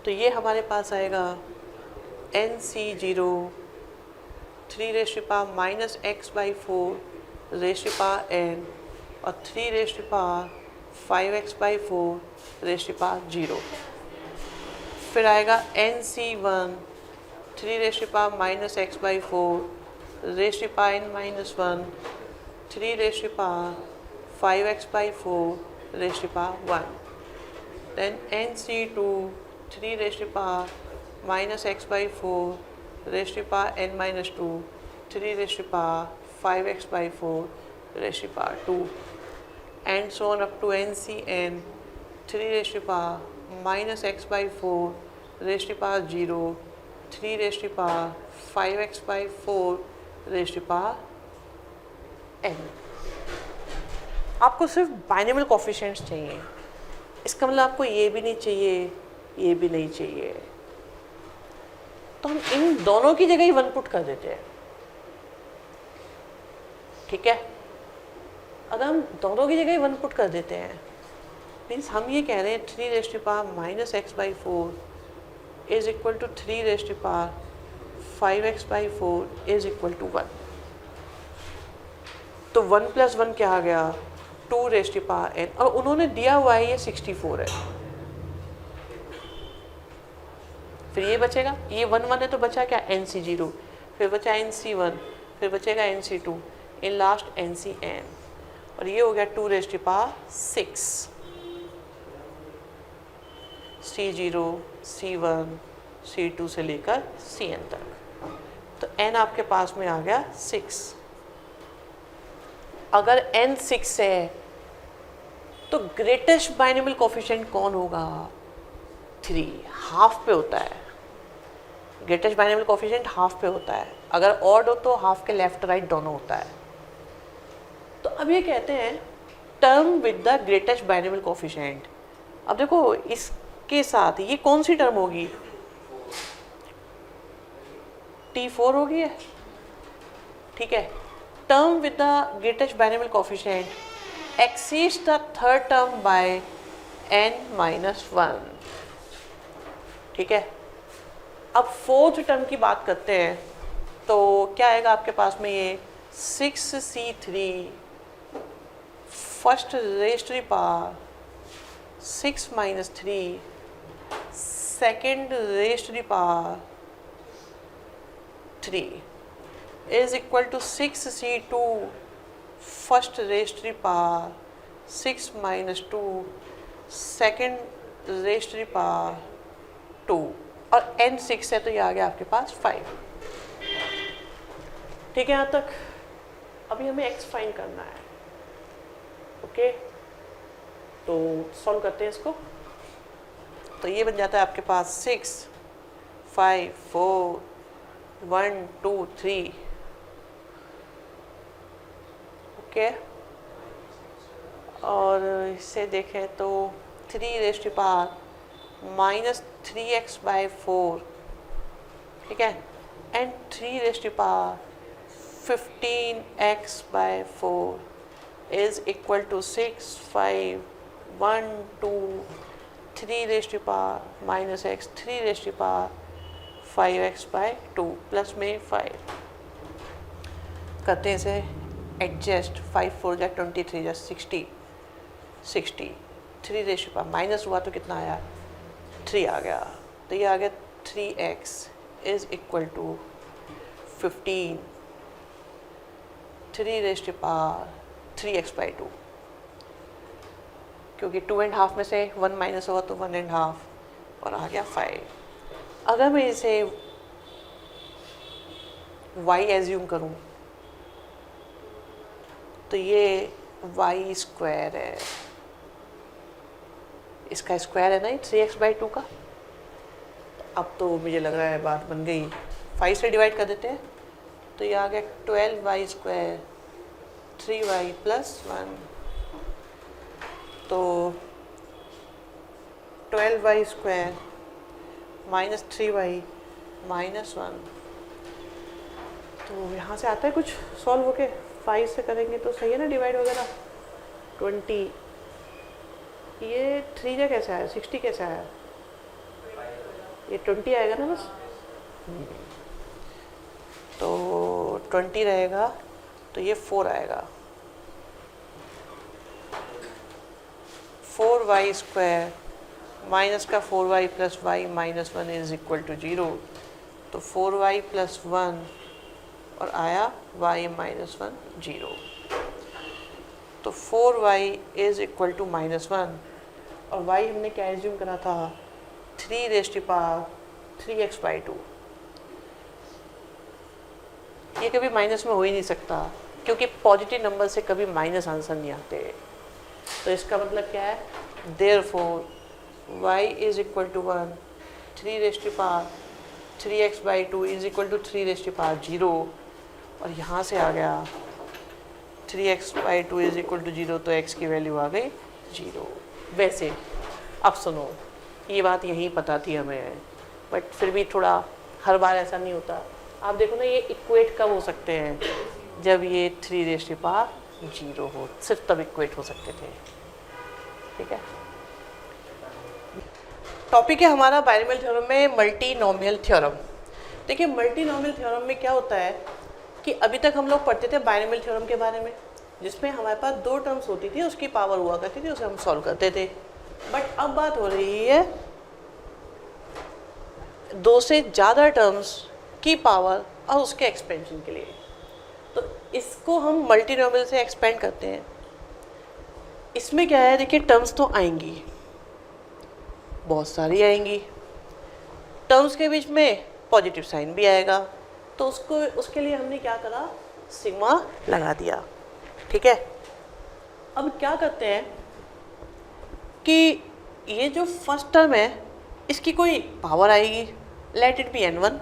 तो ये हमारे पास आएगा NC0 3 raise to power minus x/4 raise to power n और 3 raise to power 5x/4 raise to power 0। फिर आएगा NC1 3 raise to power minus x/4 raise to power n-1 3 raise to power 5x/4 raise to power 1। Then NC2 3 raise to power minus x/4 raise to power n-2 3 raise to power 5x/4 raise to power 2 and so on up to NCn 3 raise to power minus x/4 raise to power 0 3 raise to power 5x/4 raise to power n। आपको सिर्फ binomial coefficients चाहिए, इसका मतलब आपको ये भी नहीं चाहिए, ये भी नहीं चाहिए, तो हम इन दोनों की जगह ही 1 पुट कर देते हैं। ठीक है, अगर हम दोनों की जगह ही 1 पुट कर देते हैं मीन्स हम ये कह रहे हैं 3 raise to power minus x/4 is equal to 3 raise to power 5x/4 is equal to 1। तो 1 + 1 क्या आ गया, 2 रेज़ टू पावर n, और उन्होंने दिया हुआ है ये 64 है। फिर ये बचेगा, ये 1 1 है तो बचा क्या NC0, फिर बचा NC1, फिर बचेगा NC2, इन लास्ट NCn, और ये हो गया 2 raise to power 6 C0 C1 C2 से लेकर Cn तक। तो n आपके पास में आ गया 6। अगर n 6 है तो ग्रेटेस्ट बाइनोमियल कोफिशिएंट कौन होगा, 3, हाफ पे होता है। ग्रेटेस्ट बाइनोमियल कोफिशिएंट हाफ पे होता है, अगर ऑड हो तो हाफ के लेफ्ट राइट दोनों होता है। तो अब ये कहते हैं term with the greatest binomial coefficient. अब देखो इसके साथ ये कौन सी टर्म होगी, T4 होगी है। ठीक है, term with the greatest binomial coefficient exceeds the third term by n-1। ठीक है, अब फोर्थ टर्म की बात करते हैं तो क्या आएगा आपके पास में, ये 6C3 first raise to power 6 - 3 second raise to power 3 is equal to 6C2 first raise to power 6 - 2 second raise to power 2, और n6 है तो ये आ गया आपके पास 5। ठीक है यहाँ तक। अभी हमें x फाइंड करना है। ओके, तो सॉल्व करते हैं इसको। तो ये बन जाता है आपके पास 6 5 4 1 2 3। ओके, और इसे देखें तो 3 raise to power minus 3x/4, ठीक है, and 3 raise to power 15x/4 is equal to 6 5 1 2 3 raise to power minus x 3 raise to power 5x/2 plus में 5 करते हैं इसे एडजस्ट। 5 4 जा 23 जा 60 60 3 रेज़ टू पावर माइनस हुआ तो कितना आया 3 आ गया। तो ये आ गया 3x is equal to 15 3 raise to power 3x/2, क्योंकि 2.5 में से 1 माइनस होगा तो 1.5 और आ गया 5। अगर मैं इसे y एज्यूम करूं तो ये वाई स्क्वायर है, इसका स्क्वायर है ना ये 3x/2 का। अब तो मुझे लग रहा है बात बन गई, 5 से डिवाइड कर देते हैं तो ये आ गया 12y² 3y + 1, तो 12y² - 3y - 1, तो यहाँ से आता है कुछ सॉल्व होके 5 से करेंगे तो सही है ना डिवाइड वगैरह। 20, ये 3 जा कैसे आया, 60 कैसे आया, ये 20 आएगा ना बस। तो 20 रहेगा तो ये 4 आएगा, 4y² माइनस का 4y + y - 1 = 0, तो 4y + 1 और आया y - 1 0, तो 4y = -1 और y हमने क्या एज्यूम करा था 3^3x/2। ये कभी माइनस में हो ही नहीं सकता क्योंकि पॉजिटिव नंबर से कभी माइनस आंसर नहीं आते। तो इसका मतलब क्या है, देयरफॉर y = 1, 3^3x/2 = 3^0 और यहाँ से आ गया 3x/2 = 0, तो x की वैल्यू आ गई 0। वैसे अब सुनो, ये बात यहीं पता थी हमें, बट फिर भी थोड़ा हर बार ऐसा नहीं होता। आप देखो ना, ये इक्वेट कब हो सकते हैं, जब ये 3^0 हो, सिर्फ तब इक्वेट हो सकते थे। ठीक है, टॉपिक है हमारा बायनोमियल थ्योरम में मल्टीनोमियल थ्योरम। देखिए मल्टीनोमियल थ्योरम में क्या होता है कि अभी तक हम लोग पढ़ते थे बायनोमियल थ्योरम के बारे में, जिसमें हमारे पास 2 टर्म्स होती थी, उसकी पावर हुआ करती थी, उसे हम सॉल्व करते थे। बट अब बात हो रही है 2 से ज़्यादा टर्म्स की पावर और उसके एक्सपेंशन के लिए। तो इसको हम मल्टीनोमियल से एक्सपेंड करते हैं। इसमें क्या है, देखिए टर्म्स तो आएंगी, बहुत सारी आएंगी, टर्म्स के बीच में पॉजिटिव साइन भी आएगा, तो उसके लिए हमने क्या करा, सिग्मा लगा दिया। ठीक है, अब क्या करते हैं कि ये जो फर्स्ट टर्म है इसकी कोई पावर आएगी, लेट इट बी n1।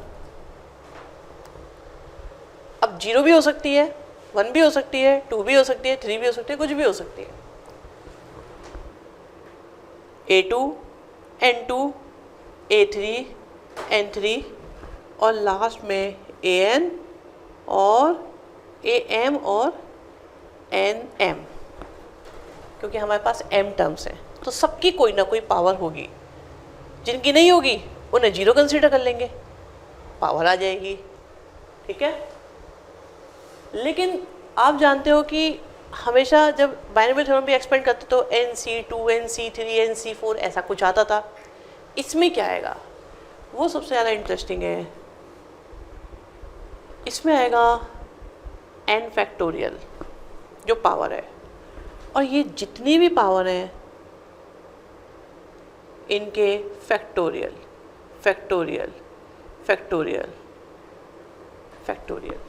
अब 0 भी हो सकती है, 1 भी हो सकती है, 2 भी हो सकती है, 3 भी हो सकती है, कुछ भी हो सकती है। a2, n2, a3, n3 और लास्ट में an और am और nm, क्योंकि हमारे पास m टर्म्स हैं तो सबकी कोई ना कोई पावर होगी। जिनकी नहीं होगी उन्हें 0 कंसीडर कर लेंगे, पावर आ जाएगी। ठीक है, लेकिन आप जानते हो कि हमेशा जब बायनोमियल थ्योरम भी एक्सपेंड करते तो NC2, NC3, NC4 ऐसा कुछ आता था। इसमें क्या आएगा, वो सबसे ज़्यादा इंटरेस्टिंग है। इसमें आएगा n फैक्टोरियल जो पावर है, और ये जितनी भी पावर है इनके factorial factorial factorial factorial.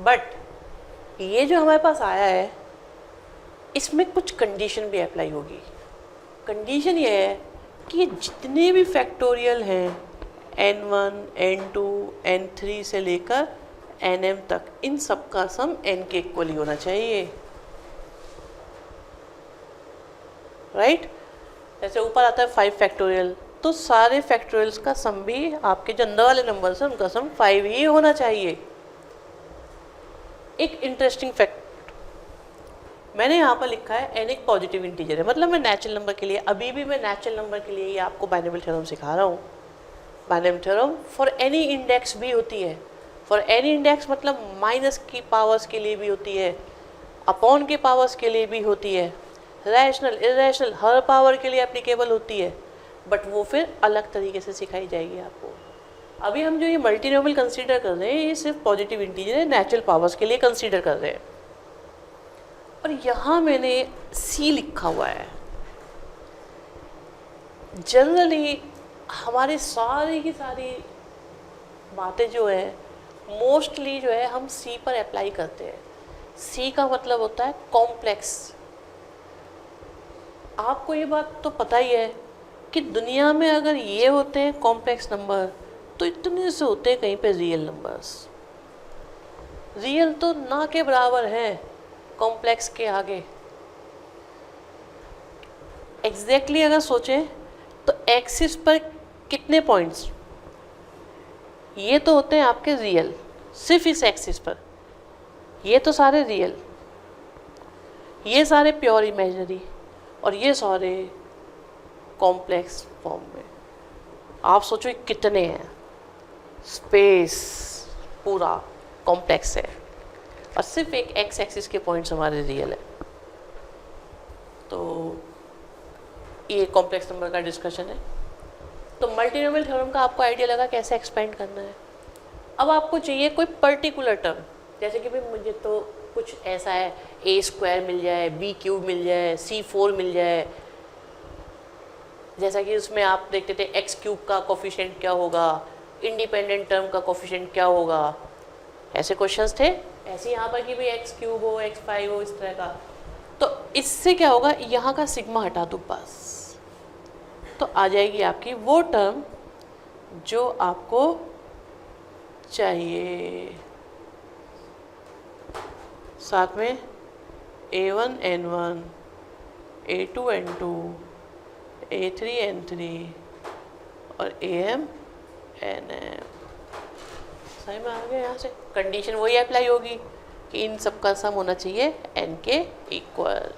But ये जो हमारे पास आया है इसमें कुछ कंडीशन भी अप्लाई होगी। कंडीशन ये है कि जितने भी फैक्टोरियल हैं n1, n2, n3 से लेकर nm तक, इन सब का सम n के इक्वल ही होना चाहिए। राइट, जैसे ऊपर आता है 5 फैक्टोरियल, तो सारे फैक्टोरियल्स का सम भी आपके जो अंदर वाले नंबर्स हैं उनका सम 5 ही होना चाहिए। एक इंटरेस्टिंग फैक्ट मैंने यहाँ पर लिखा है, n एक पॉजिटिव इंटीजर है, मतलब मैं नेचुरल नंबर के लिए, अभी भी मैं नेचुरल नंबर के लिए ये आपको बायनोमियल थ्योरम सिखा रहा हूँ। Binomial theorem for any index भी होती है। फॉर एनी इंडेक्स मतलब माइनस की पावर्स के लिए भी होती है, अपॉन के पावर्स के लिए भी होती है, रैशनल इरेशनल हर पावर के लिए एप्लीकेबल होती है, बट वो फिर अलग तरीके से सिखाई जाएगी आपको। अभी हम जो ये मल्टीनोमियल कंसीडर कर रहे हैं ये सिर्फ पॉजिटिव इंटीजर है, नेचुरल पावर्स के लिए कंसीडर कर रहे हैं। और यहाँ मैंने C लिखा हुआ है। जनरली हमारी सारी की सारी बातें जो है मोस्टली जो है हम C पर अप्लाई करते हैं, सी का मतलब होता है कॉम्प्लेक्स। आपको ये बात तो पता ही है कि दुनिया में अगर ये होते हैं कॉम्प्लेक्स नंबर तो इतने से होते हैं कहीं पे रियल नंबर्स। रियल तो ना के बराबर है कॉम्प्लेक्स के आगे। एग्जैक्टली अगर सोचें तो एक्सिस पर कितने पॉइंट्स, ये तो होते हैं आपके रियल, सिर्फ इस एक्सिस पर, ये तो सारे रियल, ये सारे प्योर इमेजिनरी, और ये सारे कॉम्प्लेक्स फॉर्म में। आप सोचो कितने हैं, स्पेस पूरा कॉम्प्लेक्स है और सिर्फ एक एक्स एक्सिस के पॉइंट्स हमारे रियल है। तो ये कॉम्प्लेक्स नंबर का डिस्कशन है। तो मल्टीनोमियल थ्योरम का आपको आइडिया लगा कैसे एक्सपेंड करना है। अब आपको चाहिए कोई पर्टिकुलर टर्म, जैसे कि भाई मुझे तो कुछ ऐसा है a² मिल जाए, b³ मिल जाए, c4 मिल जाए। जैसा कि उसमें आप देखते थे x³ का कोफिशिएंट क्या होगा, इंडिपेंडेंट टर्म का कोफिशिएंट क्या होगा, ऐसे क्वेश्चंस थे। ऐसे यहाँ पर कि भाई x³ हो, x5 हो, इस तरह का। तो इससे क्या होगा, यहाँ का सिग्मा हटा दो बस, तो आ जाएगी आपकी वो टर्म जो आपको चाहिए। साथ में a1 n1, a2 n2, a3 n3 और am nm। सही में आ गया। यहाँ से कंडीशन वही अप्लाई होगी कि इन सब का सम होना चाहिए n के इक्वल।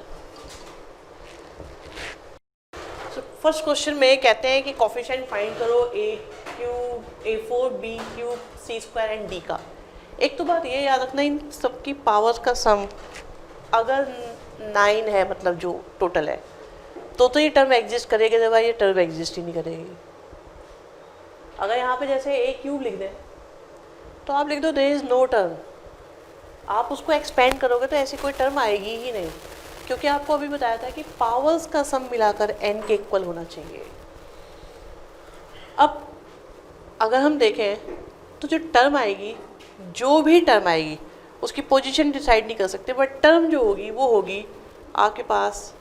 फर्स्ट क्वेश्चन में कहते हैं कि कोफिशिएंट फाइंड करो a³ a4 b³ c² and d का। एक तो बात ये याद रखना, इन सबकी पावर्स का सम अगर 9 है, मतलब जो टोटल है, तो ये टर्म एग्जिस्ट करेगी, अदरवाइज ये टर्म एग्जिस्ट ही नहीं करेगी। अगर यहाँ पे जैसे a³ लिख दें तो आप लिख दो देयर इज नो टर्म, आप उसको एक्सपेंड करोगे तो ऐसी कोई टर्म आएगी ही नहीं, क्योंकि आपको अभी बताया था कि पावर्स का सम मिलाकर n के इक्वल होना चाहिए। अब अगर हम देखें तो जो टर्म आएगी, जो भी टर्म आएगी उसकी पोजीशन डिसाइड नहीं कर सकते, बट टर्म जो होगी वो होगी आपके पास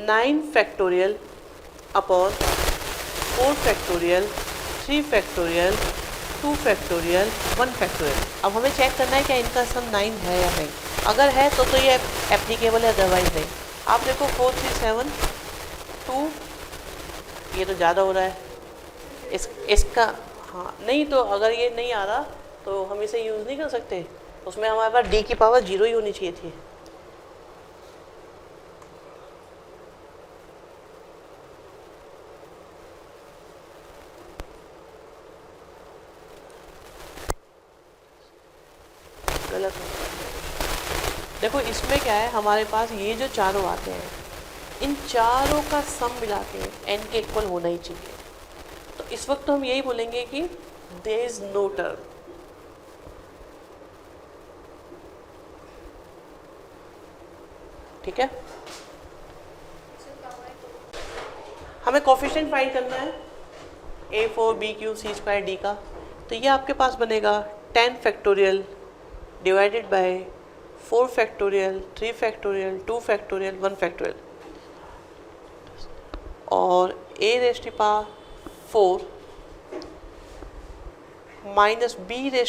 9 factorial upon 4 factorial 3 factorial 2 factorial 1 factorial. अब हमें चेक करना है क्या इनका सम 9 है या नहीं। अगर है तो ये एप्लीकेबल है, अदरवाइज नहीं। आप देखो 4 3 7 2, ये तो ज़्यादा हो रहा है, इसका हाँ नहीं, तो अगर ये नहीं आ रहा तो हम इसे यूज़ नहीं कर सकते, उसमें हमारे पास d की पावर 0 ही होनी चाहिए थी। गलत है। देखो इसमें क्या है, हमारे पास ये जो चारों आते हैं, इन चारों का सम मिला के n के इक्वल होना ही चाहिए। तो इस वक्त तो हम यही बोलेंगे कि देयर इज नो टर्म। ठीक है, हमें कोफिशिएंट फाइंड करना है a4 b³ c² d का। तो ये आपके पास बनेगा 10 factorial divided bye 4 factorial 3 factorial 2 factorial 1 factorial, और a⁴ माइनस b⁴,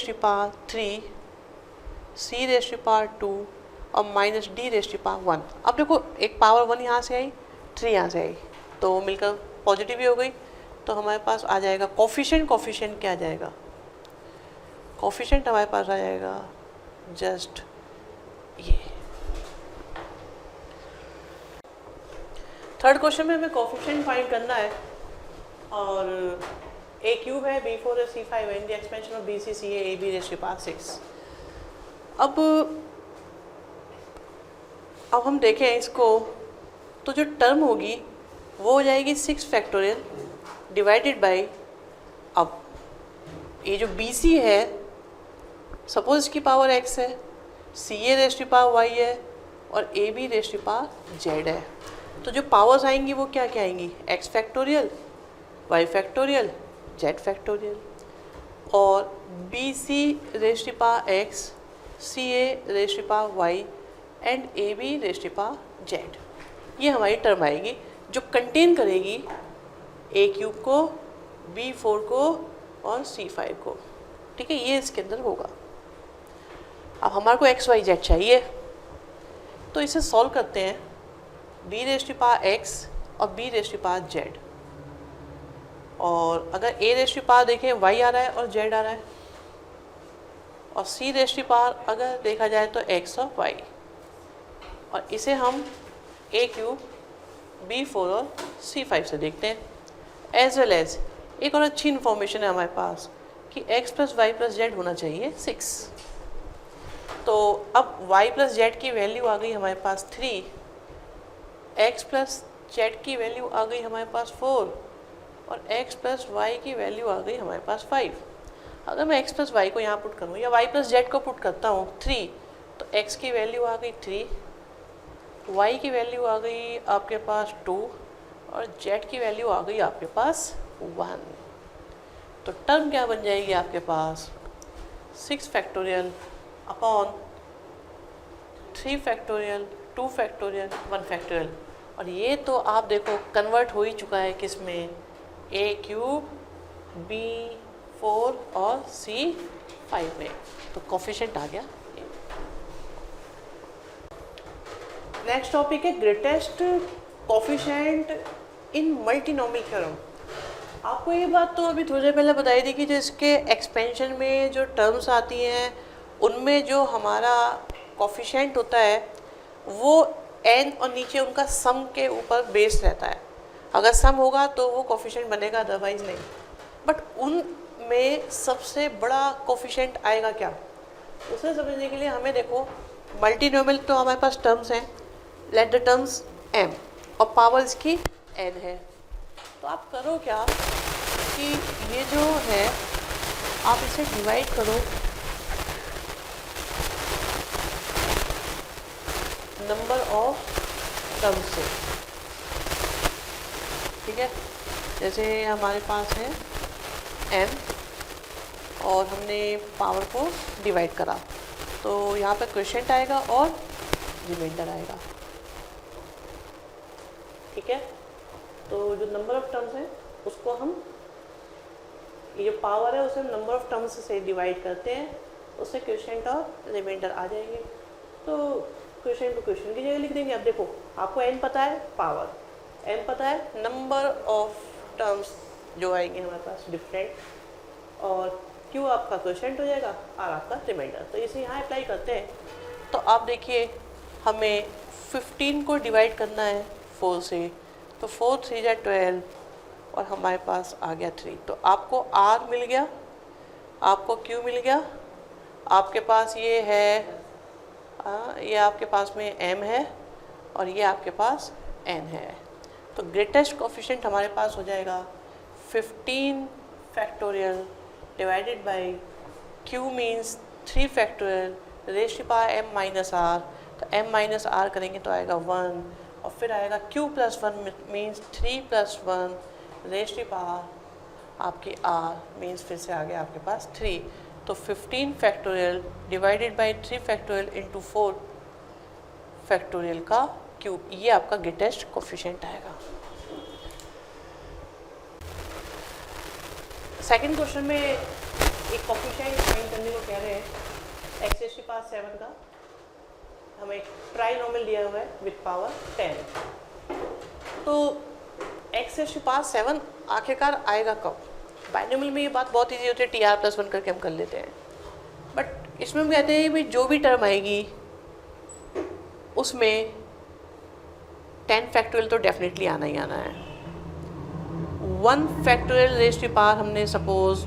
c⁴ और माइनस d⁴1। अब देखो एक पावर 1 यहाँ से आई, 3 यहाँ से आई, तो मिलकर पॉजिटिव ही हो गई। तो हमारे पास आ जाएगा कोफिशिएंट क्या आ जाएगा, कोफिशिएंट हमारे पास आ जाएगा जस्ट ये। थर्ड क्वेश्चन में हमें कोफिशिएंट फाइंड करना है, और a³ है, b4 है, c5 है, इन the expansion of bc c a ab⁶ अब हम देखें इसको, तो जो टर्म होगी वो हो जाएगी 6 फैक्टोरियल डिवाइडेड बाय, अब ये जो bc है सपोज इसकी पावर x है, ca⁴y है और ab⁴z है। तो जो पावर्स आएंगी वो क्या क्या आएंगी, x factorial, y factorial, z factorial, और bc⁴x C A raise to power Y and A B raise to power Z. ये हमारी टर्म आएगी जो कंटेन करेगी ए क्यूब को, बी 4 को और सी 5 को। ठीक है, ये इसके अंदर होगा। अब हमारे को एक्स वाई जेड चाहिए, तो इसे सॉल्व करते हैं। B raise to power X और B raise to power Z, और अगर ए रेज टू पावर देखें वाई आ रहा है और जेड आ रहा है, और सी रेज टू पावर अगर देखा जाए तो एक्स और वाई, और इसे हम ए क्यूब, बी 4 और सी 5 से देखते हैं। एज वेल एज एक और अच्छी इन्फॉर्मेशन है हमारे पास कि x plus Y plus Z होना चाहिए 6। तो अब y प्लस जेड की वैल्यू आ गई हमारे पास 3, x प्लस जेड की वैल्यू आ गई हमारे पास 4 और x प्लस वाई की वैल्यू आ गई हमारे पास 5। अगर मैं x प्लस वाई को यहाँ पुट करूँ या y प्लस जेड को पुट करता हूँ 3, तो x की वैल्यू आ गई 3, y की वैल्यू आ गई आपके पास 2 और z की वैल्यू आ गई आपके पास 1। तो टर्म क्या बन जाएगी आपके पास 6 factorial upon 3 factorial 2 factorial 1 factorial. और ये तो आप देखो कन्वर्ट हो ही चुका है किस में, ए क्यूब, बी 4 और सी 5 में। तो कोफिशिएंट आ गया। नेक्स्ट टॉपिक है ग्रेटेस्ट कोफिशिएंट इन मल्टीनोमियल थ्योरम। आपको ये बात तो अभी थोड़ी देर पहले बताई थी कि जो इसके एक्सपेंशन में जो टर्म्स आती हैं उनमें जो हमारा कोफिशिएंट होता है वो n और नीचे उनका सम के ऊपर बेस्ड रहता है। अगर सम होगा तो वो कोफिशिएंट बनेगा, अदरवाइज नहीं। बट उनमें सबसे बड़ा कोफिशिएंट आएगा क्या, उसे समझने के लिए हमें देखो मल्टीनोमियल तो हमारे पास टर्म्स हैं, लेट द टर्म्स m और पावर इसकी n है। तो आप करो क्या कि ये जो है आप इसे डिवाइड करो नंबर ऑफ टर्म्स से। ठीक है, जैसे हमारे पास है m और हमने पावर को डिवाइड करा, तो यहाँ पे क्वोशिएंट आएगा और रिमाइंडर आएगा। ठीक है, तो जो नंबर ऑफ टर्म्स है उसको हम, ये जो पावर है उसे हम नंबर ऑफ टर्म्स से डिवाइड करते हैं, उससे क्वोशिएंट और रिमाइंडर आ जाएंगे। तो क्वोशिएंट को क्वोशिएंट की जगह लिख देंगे। अब देखो आपको n पता है, पावर m पता है, नंबर ऑफ टर्म्स जो आएंगे हमारे पास डिफरेंट, और q आपका क्वोशिएंट हो जाएगा, r आपका रिमाइंडर। तो इसे यहाँ अप्लाई करते हैं। तो आप देखिए हमें 15 को डिवाइड करना है 4 से, तो 4 3 जा 12 और हमारे पास आ गया 3। तो आपको r मिल गया, आपको q मिल गया, आपके पास ये है ये आपके पास में m है और ये आपके पास n है। तो ग्रेटेस्ट कोफिशिएंट हमारे पास हो जाएगा 15 factorial divided by q means 3 factorial raise to power m minus r। तो m माइनस r करेंगे तो आएगा 1, और फिर आएगा q plus 1 means 3 plus 1 raise to power आपकी r मीन्स फिर से आ गया आपके पास 3। तो 15 factorial divided by 3 factorial into 4 factorial का क्यूब, ये आपका ग्रेटेस्ट कोफिशिएंट आएगा। सेकंड क्वेश्चन में एक कोफिशिएंट फाइंड करने को कह रहे हैं x रेज़ टू पावर 7 का, हमें एक ट्राइनोमियल दिया हुआ है विद पावर 10। तो x रेज़ टू पावर 7 आखिरकार आएगा कब? बाइनोमियल में ये बात बहुत इजी होती है, टी आर प्लस 1 करके हम कर लेते हैं। बट इसमें हम कहते हैं भी जो भी टर्म आएगी उसमें 10 फैक्टोरियल तो डेफिनेटली आना ही आना है। 1 फैक्टोरियल रेज़ टू पावर हमने सपोज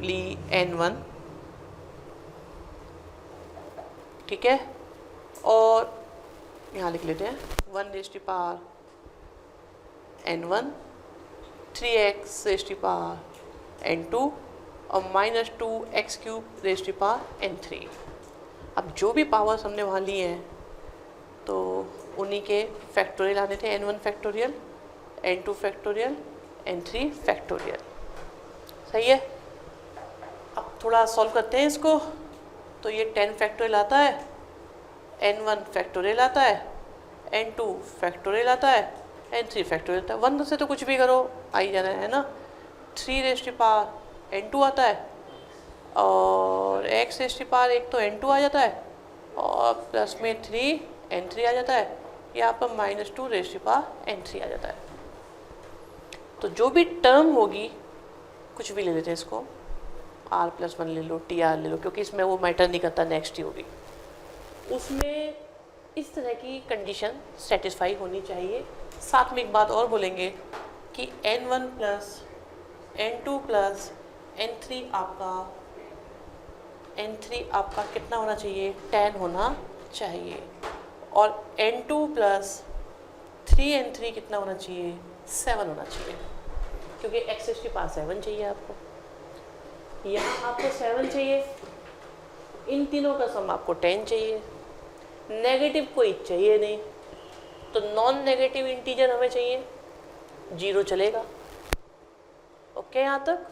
ली n1, ठीक है, और यहाँ लिख लेते हैं 1 raise to power n1, 3x raise to power n2 और minus 2x cube raise to power n3। अब जो भी पावर्स हमने वहाँ लिए हैं तो उन्हीं के फैक्टोरियल आने थे, n1 factorial, n2 factorial, n3 factorial. सही है। अब थोड़ा सॉल्व करते हैं इसको। तो ये 10 फैक्टोरियल आता है, n1 फैक्टोरियल आता है, n2 फैक्टोरियल आता है, n3 फैक्टोरियल आता है। 1 से तो कुछ भी करो आ ही जाना है ना। 3 रेज़ टू पावर n2 आता है और x रेज़ टू पावर एक तो n2 आ जाता है और प्लस में 3 n3 आ जाता है, यहाँ पर -2 रेज़ टू पावर n3 आ जाता है। तो जो भी टर्म होगी, कुछ भी ले लेते हैं इसको, r+1 ले लो, tr ले लो, क्योंकि इसमें वो मैटर नहीं करता, नेक्स्ट ही होगी, उसमें इस तरह की कंडीशन सेटिस्फाई होनी चाहिए। साथ में एक बात और बोलेंगे कि n1 plus n2 plus n3 आपका कितना होना चाहिए, 10 होना चाहिए, और n2 प्लस 3n3 कितना होना चाहिए, 7 होना चाहिए, क्योंकि x के पास 7 चाहिए आपको, यहाँ आपको 7 चाहिए, इन तीनों का सम आपको 10 चाहिए, नेगेटिव कोई चाहिए नहीं, तो नॉन नेगेटिव इंटीजर हमें चाहिए, 0 चलेगा। ओके यहाँ तक।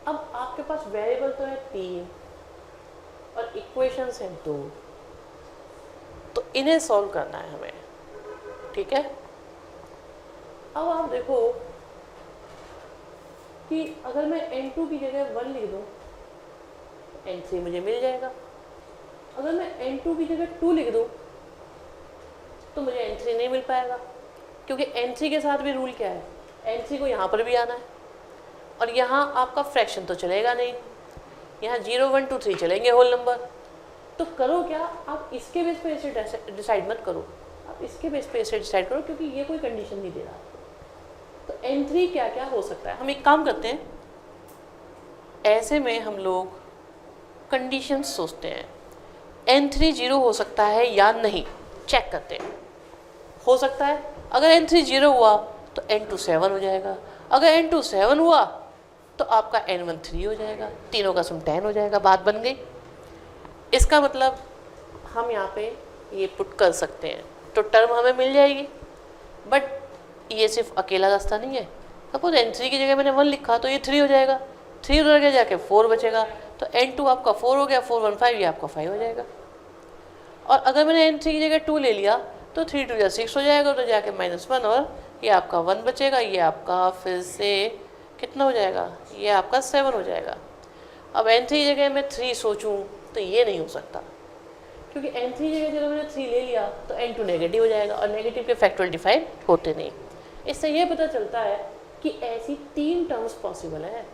अब आपके पास वेरिएबल तो है 3 और इक्वेशंस हैं 2, तो इन्हें सॉल्व करना है हमें, ठीक है। अब आप देखो कि अगर मैं n2 की जगह 1 लिख दूं, n3 मुझे मिल जाएगा। अगर मैं n2 की जगह 2 लिख दूं तो मुझे n3 नहीं मिल पाएगा, क्योंकि n3 के साथ भी रूल क्या है, n3 को यहाँ पर भी आना है, और यहाँ आपका फ्रैक्शन तो चलेगा नहीं, यहाँ 0 1 2 3 चलेंगे होल नंबर। तो करो क्या, आप इसके बेस पे ऐसे डिसाइड मत करो, आप इसके बेस पे ऐसे डिसाइड करो, क्योंकि ये कोई कंडीशन नहीं दे रहा। तो n3 क्या क्या हो सकता है, हम एक काम करते हैं, ऐसे में हम लोग कंडीशंस सोचते हैं, n3 0 हो सकता है या नहीं, चेक करते हैं। हो सकता है, अगर n3 0 हुआ तो n2 7 हो जाएगा, अगर n2 7 हुआ तो आपका n1 3 हो जाएगा, तीनों का सम 10 हो जाएगा, बात बन गई। इसका मतलब हम यहाँ पे ये पुट कर सकते हैं, तो टर्म हमें मिल जाएगी। बट ये सिर्फ अकेला रास्ता नहीं है, सपोज n3 की जगह मैंने 1 लिखा तो ये 3 हो जाएगा, 3 उधर के जाके 4 बचेगा, तो n2 आपका 4 हो गया, 4 1 5, ये आपका 5 हो जाएगा। और अगर मैंने n3 की जगह 2 ले लिया तो 3 2 6 हो जाएगा, तो जाके -1 और ये आपका 1 बचेगा, ये आपका फिर से कितना हो जाएगा, ये आपका 7 हो जाएगा। अब n3 की जगह मैं 3 सोचूं तो ये नहीं हो सकता, क्योंकि n3 की जगह जब मैंने 3 ले लिया तो n2 नेगेटिव हो जाएगा, और नेगेटिव के फैक्टोरियल डिफाइन होते नहीं। इससे ये पता चलता है कि ऐसी 3 टर्म्स पॉसिबल है,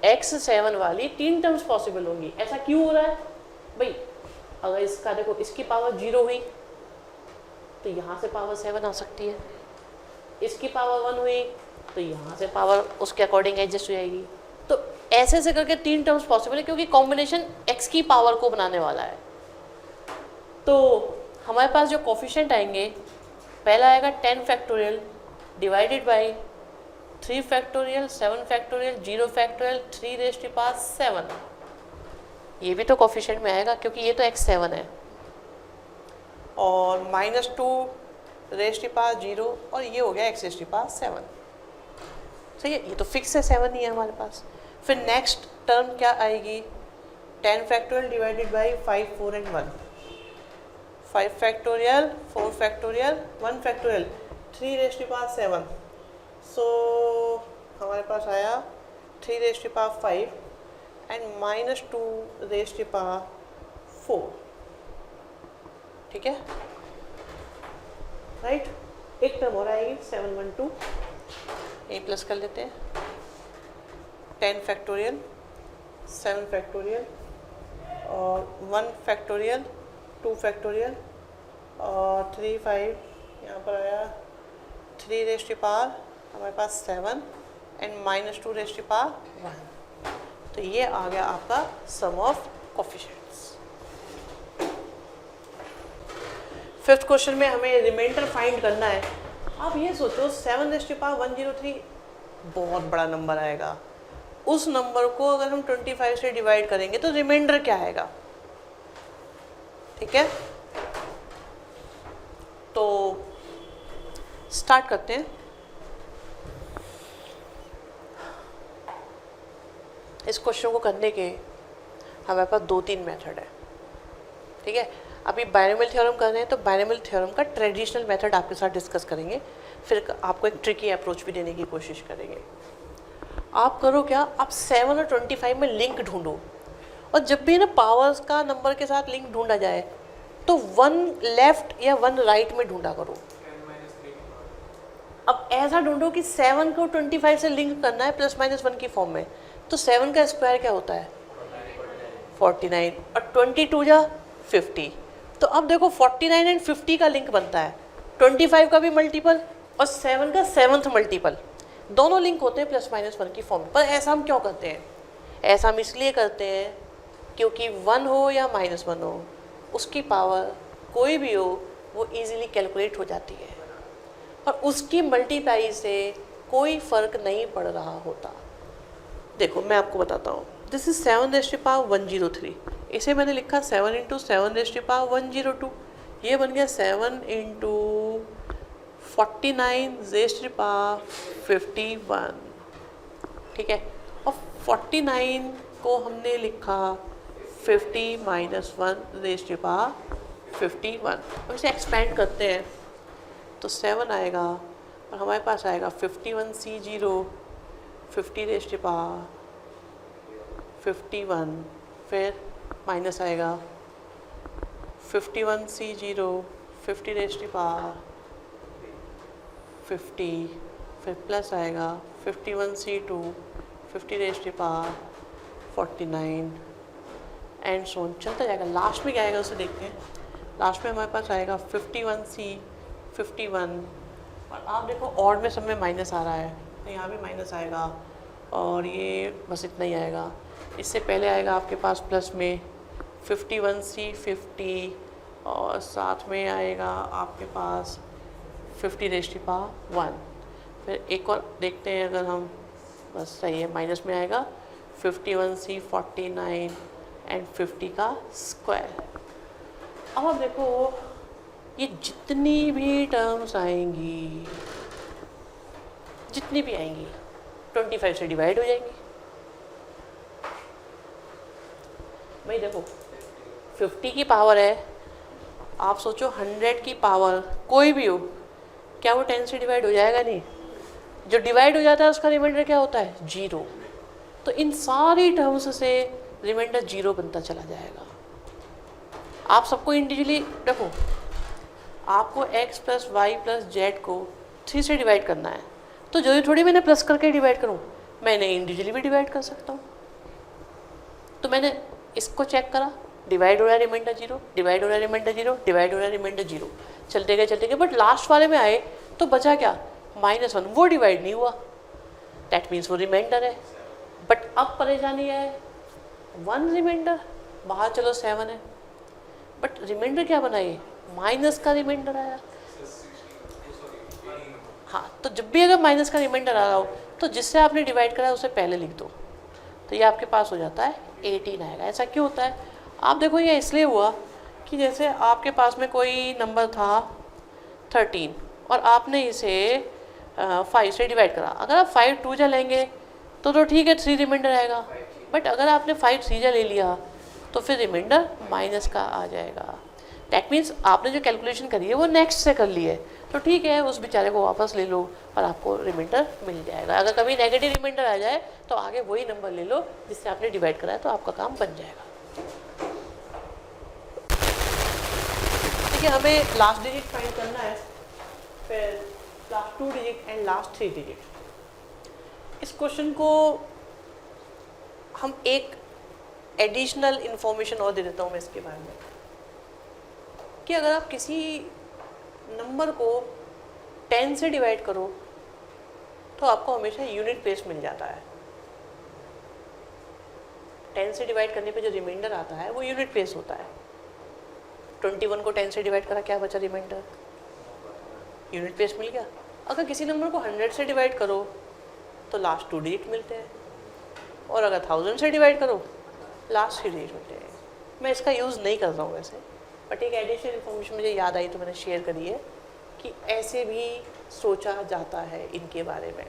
x7 वाली 3 टर्म्स पॉसिबल होंगी। ऐसा क्यों हो रहा है भाई, अगर इसका देखो, इसकी पावर 0 हुई तो यहाँ से पावर 7 आ सकती है, इसकी पावर 1 हुई तो यहाँ से पावर उसके अकॉर्डिंग एडजस्ट हो जाएगी। तो ऐसे से करके 3 टर्म्स पॉसिबल है, क्योंकि कॉम्बिनेशन x की पावर को बनाने वाला है। तो हमारे पास जो कोफिशिएंट आएंगे, पहला आएगा 10 factorial divided by 3 factorial, 7 factorial, 0 factorial, 3 raise to power 7। ये भी तो कोफिशिएंट में आएगा, क्योंकि ये तो x7 है, और -2 रेज़ टू पावर 0, और ये हो गया x रेज़ टू पावर 7। सही है, ये तो फिक्स है, 7 ही है हमारे पास। फिर नेक्स्ट टर्म क्या आएगी, 10 factorial divided by 5 4 and 1, 5 factorial, 4 factorial, 1 factorial, 3 raise to power 7। So हमारे पास आया 3 raise to power 5 and -2 raise to power 4। ठीक है, राइट। एक टर्म और आएगी 712, ए प्लस कर लेते हैं, 10 फैक्टोरियल, 7 फैक्टोरियल और 1 फैक्टोरियल, 2 फैक्टोरियल और 3 5, यहाँ पर आया 3 रेज़ टू पावर हमारे पास 7 एंड -2 रेज़ टू पावर 1। तो ये आ गया आपका सम ऑफ कोफिशिएंट्स। फिफ्थ क्वेश्चन में हमें रिमाइंडर फाइंड करना है। आप ये सोचो 7 रेज़ टू पावर 103 बहुत बड़ा नंबर आएगा, उस नंबर को अगर हम 25 से डिवाइड करेंगे तो रिमाइंडर क्या आएगा। ठीक है, तो स्टार्ट करते हैं। इस क्वेश्चन को करने के हमारे पास 2-3 मेथड है, ठीक है। अभी बायनोमियल थ्योरम कर रहे हैं तो बायनोमियल थ्योरम का ट्रेडिशनल मेथड आपके साथ डिस्कस करेंगे, फिर आपको एक ट्रिकी अप्रोच भी देने की कोशिश करेंगे। आप करो क्या, आप 7 और 25 में लिंक ढूंढो, और जब भी ना पावर्स का नंबर के साथ लिंक ढूंढा जाए तो 1 लेफ्ट या 1 राइट में ढूंढा करो। अब ऐसा ढूंढो कि 7 को 25 से लिंक करना है +-1 की फॉर्म में, तो 7 का स्क्वायर क्या होता है 49 और 22 जा 50। तो अब देखो 49 एंड 50 का लिंक बनता है, 25 का भी मल्टीपल और 7 का 7th मल्टीपल, दोनों लिंक होते हैं +-1 की फॉर्म में। पर ऐसा हम क्यों करते हैं? ऐसा हम इसलिए करते हैं क्योंकि 1 हो या -1 हो, उसकी पावर कोई भी हो वो इजीली कैलकुलेट हो जाती है और उसकी मल्टीप्लाई से कोई फ़र्क नहीं पड़ रहा होता। देखो मैं आपको बताता हूँ, दिस इज 7⁻103, इसे मैंने लिखा 7 × 7⁻102, ये बन गया 7 × 49⁻51, ठीक है। और 49 को हमने लिखा 50⁻1⁻51। अब इसे एक्सपेंड करते हैं तो 7 आएगा और हमारे पास आएगा 51C0 50⁻51, फिर माइनस आएगा 51C0 50⁻50, फिर प्लस आएगा 51C2 50⁻49 एंड सो ऑन, चलता जाएगा। लास्ट में क्या आएगा उसे देखते हैं। लास्ट में हमारे पास आएगा 51C 51, और आप देखो ऑड में सब में माइनस आ रहा है तो यहाँ भी माइनस आएगा, और ये बस इतना ही आएगा। इससे पहले आएगा आपके पास प्लस में 51C 50, और साथ में आएगा आपके पास 50⁻1। फिर एक और देखते हैं अगर हम, बस सही है, माइनस में आएगा 51C 49 एंड 50 का स्क्वायर। अब आप देखो ये जितनी भी टर्म्स आएंगी, जितनी भी आएंगी 25 से डिवाइड हो जाएंगी। भाई देखो 50 की पावर है, आप सोचो 100 की पावर कोई भी हो, क्या वो 10 से डिवाइड हो जाएगा? नहीं। जो डिवाइड हो जाता है उसका रिमाइंडर क्या होता है? 0। तो इन सारी टर्म्स से रिमाइंडर 0 बनता चला जाएगा। आप सबको इंडिविजुअली देखो, आपको x + y + z को 3 से डिवाइड करना है, तो जो थोड़ी मैंने प्लस करके डिवाइड करूँ, मैंने इंडिविजुअली भी डिवाइड कर सकता हूँ। तो मैंने इसको चेक करा, डिवाइड हो रहा है रिमाइंडर 0, डिवाइड हो रहा है रिमाइंडर 0, डिवाइड हो रहा है रिमाइंडर 0, चलते गए, बट लास्ट वाले में आए तो बचा क्या? -1, वो डिवाइड नहीं हुआ, दैट मीन्स वो रिमाइंडर है। बट अब परेशानी है, 1 रिमाइंडर, बाहर चलो 7 है, बट रिमाइंडर क्या बना? ये माइनस का रिमाइंडर आया। हाँ, तो जब भी अगर माइनस का रिमाइंडर आ रहा हो तो जिससे आपने डिवाइड करा है उसे पहले लिख दो, तो ये आपके पास हो जाता है 18 आएगा। ऐसा क्यों होता है? आप देखो ये इसलिए हुआ कि जैसे आपके पास में कोई नंबर था 13 और आपने इसे 5 से डिवाइड करा। अगर आप 5 2 जा लेंगे तो ठीक है, 3 रिमाइंडर आएगा, बट अगर आपने 5 3 जा ले लिया तो फिर रिमाइंडर माइनस का आ जाएगा। दैट मीन्स आपने जो कैलकुलेशन करी है वो नेक्स्ट से कर ली है, तो ठीक है, उस बेचारे को वापस ले लो और आपको रिमाइंडर मिल जाएगा। अगर कभी नेगेटिव रिमाइंडर आ जाए तो आगे वही नंबर ले लो जिससे आपने डिवाइड करा है, तो आपका काम बन जाएगा। देखिए, हमें लास्ट डिजिट फाइंड करना है, फिर last 2 digit and last 3 digit. इस क्वेश्चन को हम एक एडिशनल इंफॉर्मेशन और दे देता हूँ मैं इसके बारे में, कि अगर आप किसी नंबर को 10 से डिवाइड करो तो आपको हमेशा यूनिट प्लेस मिल जाता है। 10 से डिवाइड करने पे जो रिमाइंडर आता है वो यूनिट प्लेस होता है। 21 को 10 से डिवाइड करा, क्या बचा रिमाइंडर? यूनिट प्लेस मिल गया। अगर किसी नंबर को 100 से डिवाइड करो तो लास्ट 2 डिजिट मिलते हैं, और अगर 1000 से डिवाइड करो लास्ट 3 डिजिट मिलते हैं। मैं इसका यूज़ नहीं कर रहा हूँ वैसे, बट एक एडिशनल इन्फॉर्मेशन मुझे याद आई तो मैंने शेयर करी है कि ऐसे भी सोचा जाता है इनके बारे में।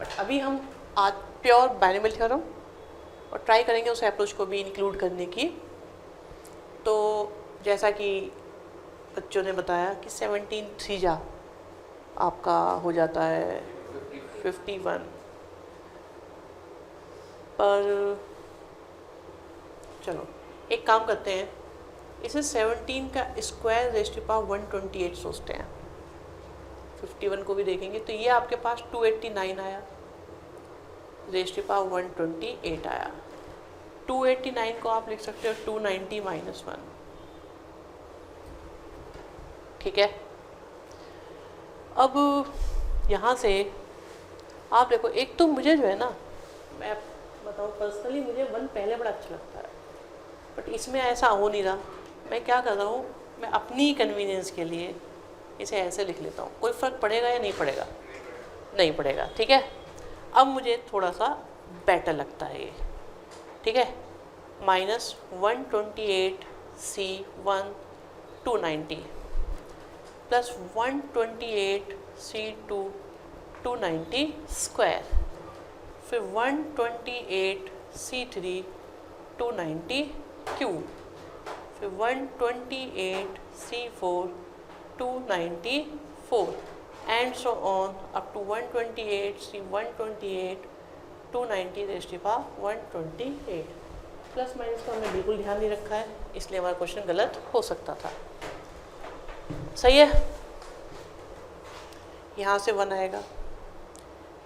बट अभी हम आज प्योर बायनोमियल थ्योरम और ट्राई करेंगे उस अप्रोच को भी इंक्लूड करने की। तो जैसा कि बच्चों ने बताया कि 17 थ्रीजा आपका हो जाता है 51, पर चलो एक काम करते हैं, इसे 17 का स्क्वायर रेज़ टू पावर 128 सोचते हैं। 51 को भी देखेंगे तो ये आपके पास 289 आया, रेज़ टू पावर 128 आया। 289 को आप लिख सकते हो 290 माइनस 1, ठीक है। अब यहाँ से आप देखो, एक तो मुझे जो है ना, मैं बताऊँ पर्सनली मुझे 1 पहले बड़ा अच्छा लगता है, बट इसमें ऐसा हो नहीं रहा। मैं क्या कर रहा हूँ, मैं अपनी कन्वीनियंस के लिए इसे ऐसे लिख लेता हूँ। कोई फ़र्क पड़ेगा या नहीं पड़ेगा? नहीं पड़ेगा, ठीक है। अब मुझे थोड़ा सा बेटर लगता है ये, ठीक है। Minus 128C1 290 plus 128C2 290 square, फिर 128C3 290 क्यूब, फिर 128C4 294 and so on up to 128C128 290 raise to power 128। Plus minus का हमने बिल्कुल ध्यान नहीं रखा है, इसलिए हमारा क्वेश्चन गलत हो सकता था। सही है। यहाँ से 1 आएगा,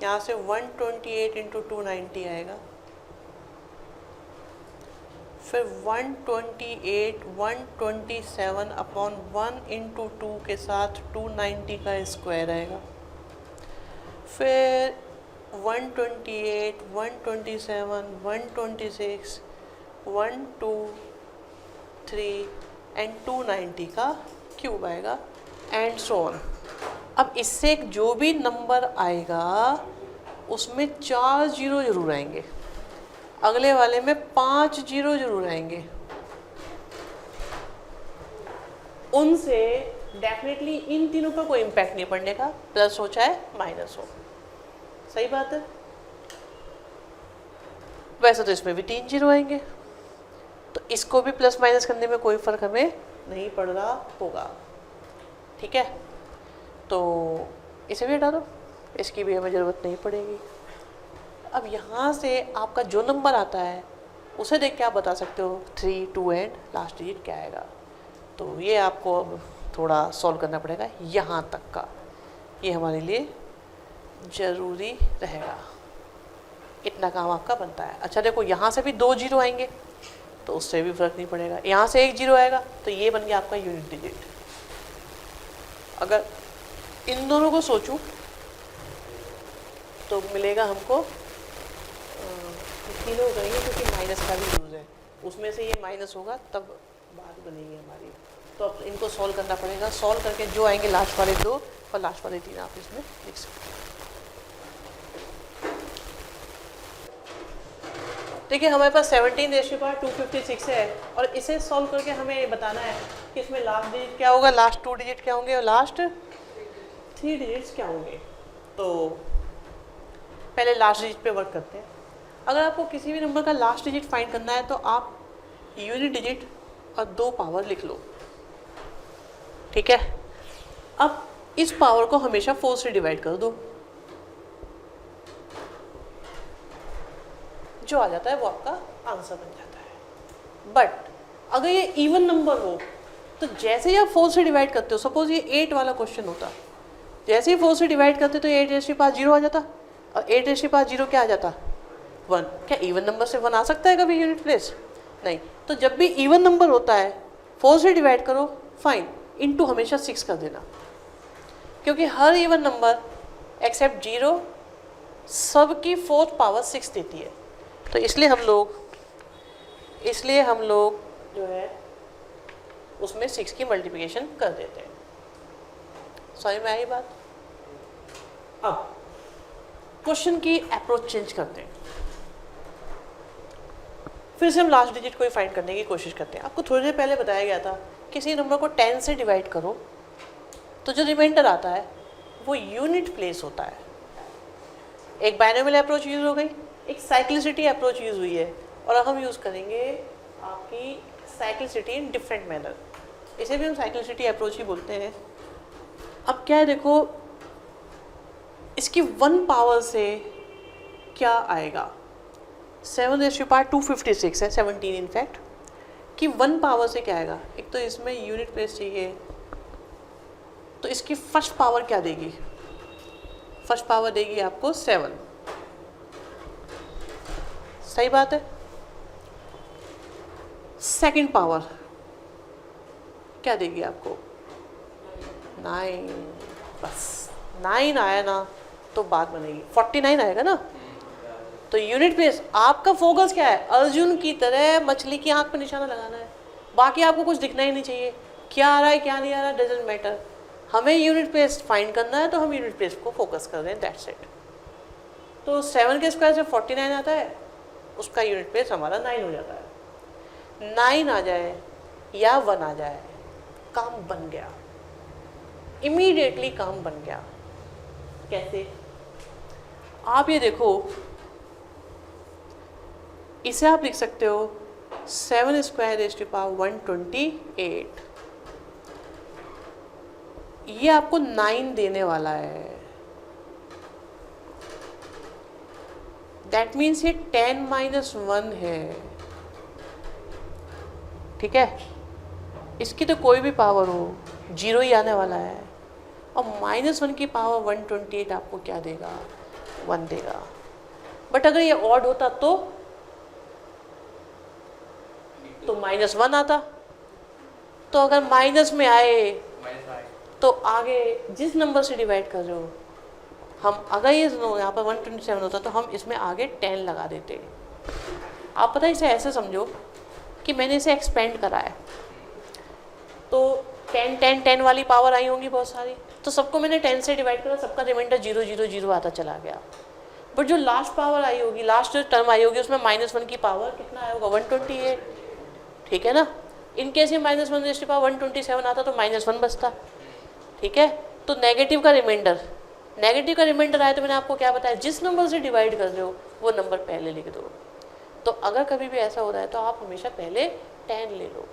यहाँ से 128 इंटू 290 आएगा, फिर 128 127 अपॉन 1 इंटू 2 के साथ 290 का स्क्वायर आएगा, फिर 128 127 126 1 2 3 एंड 290 का क्यूब आएगा एंड सो ऑन। अब इससे जो भी नंबर आएगा उसमें 4 जीरो जरूर आएंगे, अगले वाले में 5 जीरो जरूर आएंगे। उनसे डेफिनेटली इन तीनों पर कोई इम्पैक्ट नहीं पड़ने का, प्लस हो चाहे माइनस हो। सही बात है। वैसे तो इसमें भी 3 जीरो आएंगे, तो इसको भी प्लस माइनस करने में कोई फर्क हमें नहीं पड़ रहा होगा, ठीक है। तो इसे भी हटा दो, इसकी भी हमें ज़रूरत नहीं पड़ेगी। अब यहाँ से आपका जो नंबर आता है उसे देख के आप बता सकते हो 3 2 एंड लास्ट डिजिट क्या आएगा। तो ये आपको अब थोड़ा सॉल्व करना पड़ेगा यहाँ तक का, ये हमारे लिए ज़रूरी रहेगा। इतना काम आपका बनता है। अच्छा देखो, यहाँ से भी 2 जीरो आएंगे तो उससे भी फर्क नहीं पड़ेगा। यहाँ से 1 जीरो आएगा तो ये बन गया आपका यूनिट डिजिट। अगर इन दोनों को सोचूं तो मिलेगा हमको, तीनों करेंगे क्योंकि माइनस का भी यूज़ है, उसमें से ये माइनस होगा तब बात बनेगी हमारी। तो अब इनको सॉल्व करना पड़ेगा। सॉल्व करके जो आएंगे लास्ट वाले 2 और लास्ट वाले 3 आप इसमें लिख सकते हैं। देखिए हमारे पास 17 रेज़ टू पावर 256 है और इसे सॉल्व करके हमें ये बताना है कि इसमें लास्ट डिजिट क्या होगा, लास्ट 2 डिजिट क्या होंगे और लास्ट 3 डिजिट्स क्या होंगे। तो पहले लास्ट डिजिट पे वर्क करते हैं। अगर आपको किसी भी नंबर का लास्ट डिजिट फाइंड करना है तो आप यूनिट डिजिट और 2 पावर लिख लो, ठीक है। अब इस पावर को हमेशा 4 से डिवाइड कर दो, जो आ जाता है वो आपका आंसर बन जाता है। बट अगर ये इवन नंबर हो तो जैसे ही आप 4 से डिवाइड करते हो, सपोज ये 8 वाला क्वेश्चन होता, जैसे ही 4 से डिवाइड करते तो 8 रेज़ टू पावर 0 आ जाता और 8 रेज़ टू पावर 0 क्या आ जाता, 1। क्या इवन नंबर से 1 आ सकता है कभी यूनिट प्लेस? नहीं। तो जब भी इवन नंबर होता है 4 से डिवाइड करो, फाइन, इनटू हमेशा 6 कर देना, क्योंकि हर इवन नंबर एक्सेप्ट 0 सबकी 4th पावर 6 देती है। तो इसलिए हम लोग जो है उसमें 6 की मल्टीप्लिकेशन कर देते हैं। समझ में आई बात? अब क्वेश्चन की अप्रोच चेंज करते हैं। फिर से हम लास्ट डिजिट को ही फाइंड करने की कोशिश करते हैं। आपको थोड़ी देर पहले बताया गया था किसी नंबर को 10 से डिवाइड करो तो जो रिमाइंडर आता है वो यूनिट प्लेस होता है। एक बाइनोमियल अप्रोच यूज हो गई, एक साइक्लिसिटी अप्रोच यूज हुई है और अब हम यूज़ करेंगे आपकी साइक्लिसिटी इन डिफरेंट मैनर, इसे भी हम साइक्लिसिटी अप्रोच ही बोलते हैं। अब क्या है देखो, इसकी 1 पावर से क्या आएगा, 7⁻256 है, 17 इनफैक्ट, कि 1 पावर से क्या आएगा। एक तो इसमें यूनिट प्लेस चाहिए, तो इसकी फर्स्ट पावर क्या देगी, फर्स्ट पावर देगी आपको 7, सही बात है। सेकंड पावर क्या देगी आपको, 9, बस 9 आया ना तो बात बनेगी, 49 आएगा ना। तो यूनिट प्लेस, आपका फोकस क्या है, अर्जुन की तरह मछली की आंख पर निशाना लगाना है, बाकी आपको कुछ दिखना ही नहीं चाहिए, क्या आ रहा है क्या नहीं आ रहा डजंट मैटर, हमें यूनिट प्लेस फाइंड करना है, तो हम यूनिट प्लेस को फोकस कर रहे हैं, दैट्स इट। तो 7 के स्क्वायर से 49 आता है, उसका यूनिट प्लेस हमारा 9 हो जाता है। 9 आ जाए या 1 आ जाए, काम बन गया, इमीडिएटली काम बन गया। कैसे, आप ये देखो, इसे आप लिख सकते हो 7⁻128, ये आपको 9 देने वाला है, दैट मीन्स ये 10 - 1 है, ठीक है। इसकी तो कोई भी पावर हो 0 ही आने वाला है, और -1 की पावर 128 आपको क्या देगा, 1 देगा। बट अगर ये ऑड होता तो -1 आता, तो अगर माइनस में आए तो आगे जिस नंबर से डिवाइड कर रहे हो, हम अगर ये यहाँ पर 127 होता तो हम इसमें आगे 10 लगा देते। आप पता है इसे ऐसे समझो कि मैंने इसे एक्सपेंड करा है, तो 10 10 10 वाली पावर आई होंगी बहुत सारी, तो सबको मैंने 10 से डिवाइड करा, सबका रिमाइंडर 0 0 0 आता चला गया। बट जो लास्ट पावर आई होगी, लास्ट जो टर्म आई होगी, उसमें -1 की पावर कितना आया होगा, 128, ठीक है ना। इनकेस ये -1/127 आता तो -1 बचता, ठीक है। तो नेगेटिव का रिमाइंडर आया तो मैंने आपको क्या बताया, जिस नंबर से डिवाइड कर रहे हो वो नंबर पहले लिख दो। तो अगर कभी भी ऐसा हो रहा है तो आप हमेशा पहले 10 ले लो।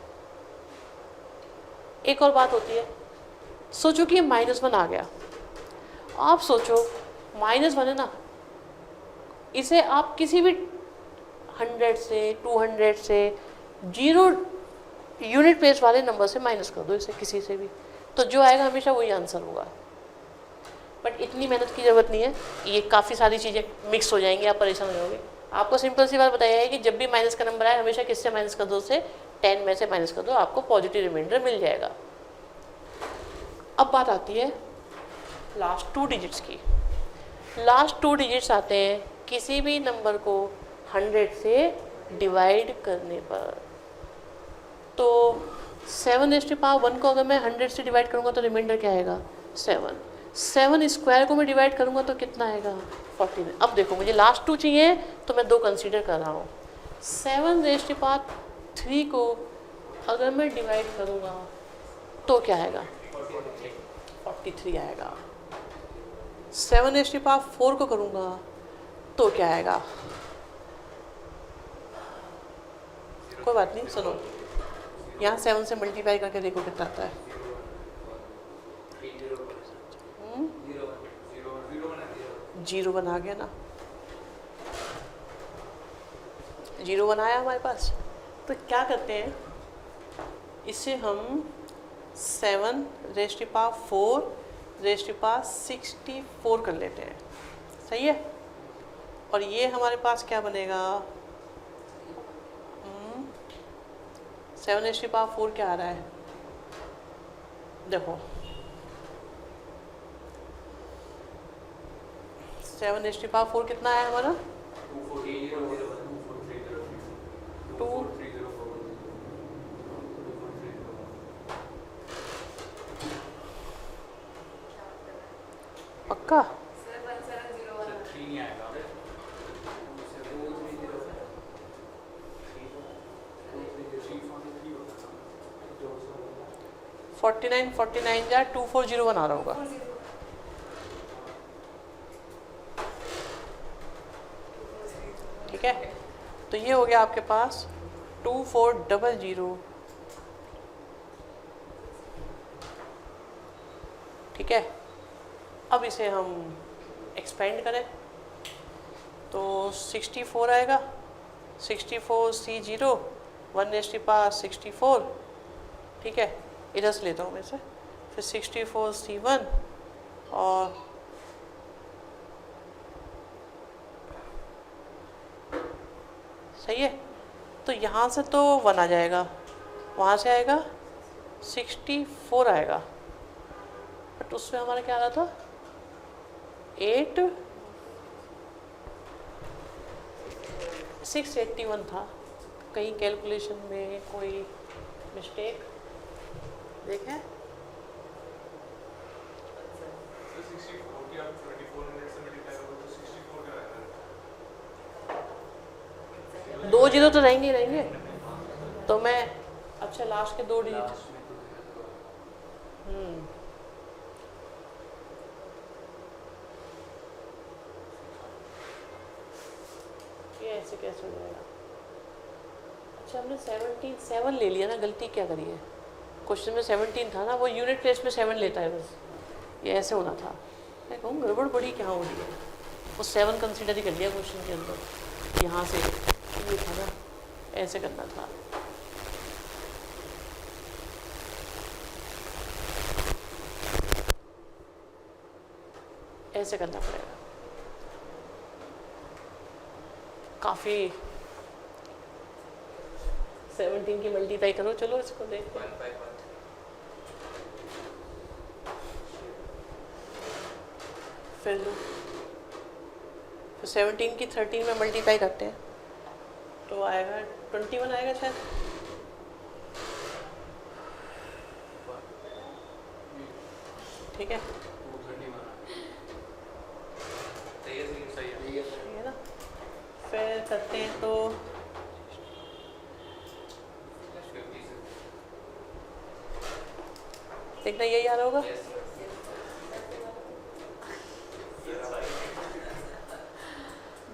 एक और बात होती है, सोचो कि -1 आ गया, आप सोचो -1 है ना, इसे आप किसी भी 100 से 200 से 0 यूनिट प्लेस वाले नंबर से माइनस कर दो, इसे किसी से भी, तो जो आएगा हमेशा वही आंसर होगा। बट इतनी मेहनत की ज़रूरत नहीं है, ये काफ़ी सारी चीज़ें मिक्स हो जाएंगी, आप परेशान हो जाओगे। आपको सिंपल सी बात बताया है कि जब भी माइनस का नंबर आए हमेशा किससे माइनस कर दो, उसे 10 में से माइनस कर दो, आपको पॉजिटिव रिमाइंडर मिल जाएगा। अब बात आती है लास्ट 2 डिजिट्स की। लास्ट 2 डिजिट्स आते हैं किसी भी नंबर को 100 से डिवाइड करने पर। तो 7⁻1 को अगर मैं 100 से डिवाइड करूँगा तो रिमाइंडर क्या आएगा, 7। 7 स्क्वायर को मैं डिवाइड करूँगा तो कितना आएगा, 49। अब देखो मुझे लास्ट 2 चाहिए तो मैं 2 कंसीडर कर रहा हूँ। 7⁻3 को अगर मैं डिवाइड करूँगा तो क्या आएगा, 43 आएगा। 7⁻4 को करूँगा तो क्या आएगा, कोई बात नहीं, सुनो, यहाँ 7 से मल्टीप्लाई करके देखो कितना आता है। 0 आ गया ना, 0 आया हमारे पास। तो क्या करते हैं, इसे हम 7⁻4�64 कर लेते हैं, सही है। और ये हमारे पास क्या बनेगा, 7⁻4 क्या आ रहा है, देखो 7⁻4 कितना है हमारा, 2 पक्का, $49 या 2401 आ रहा होगा। ठीक है, तो ये हो गया आपके पास 2400, ठीक है। अब इसे हम एक्सपेंड करें तो 64 आएगा, 64C0 1/64, ठीक है। इधर से लेता हूँ मैं इसे, फिर 64C1 और सही है। तो यहाँ से तो 1 आ जाएगा, वहाँ से आएगा 64 आएगा, बट उसमें हमारा क्या आ रहा था 681 था। कहीं कैलकुलेशन में कोई मिस्टेक देखें? दो जीरो तो रहेंगे, तो मैं अच्छा लास्ट के 2 डिजिट ये ऐसे कैसे हो जाएगा? अच्छा हमने 7 ले लिया ना, गलती क्या करी है? क्वेश्चन में 17 था ना, वो यूनिट प्लेस में 7 लेता है बस, ये ऐसे होना था। मैं कहूँ गड़बड़ बड़ी क्या हो रही है, वो 7 कंसिडर ही कर लिया क्वेश्चन के अंदर। यहाँ से ये था ना, ऐसे करना था। ऐसे करना पड़ेगा, काफ़ी 17 की मल्टीप्लाई करो। चलो इसको देखते हैं। फिर 17 की 13 में मल्टीप्लाई करते हैं तो आएगा 21 आएगा शायद। ठीक है, सही है ना। फिर करते हैं तो देखना यही आ रहा होगा।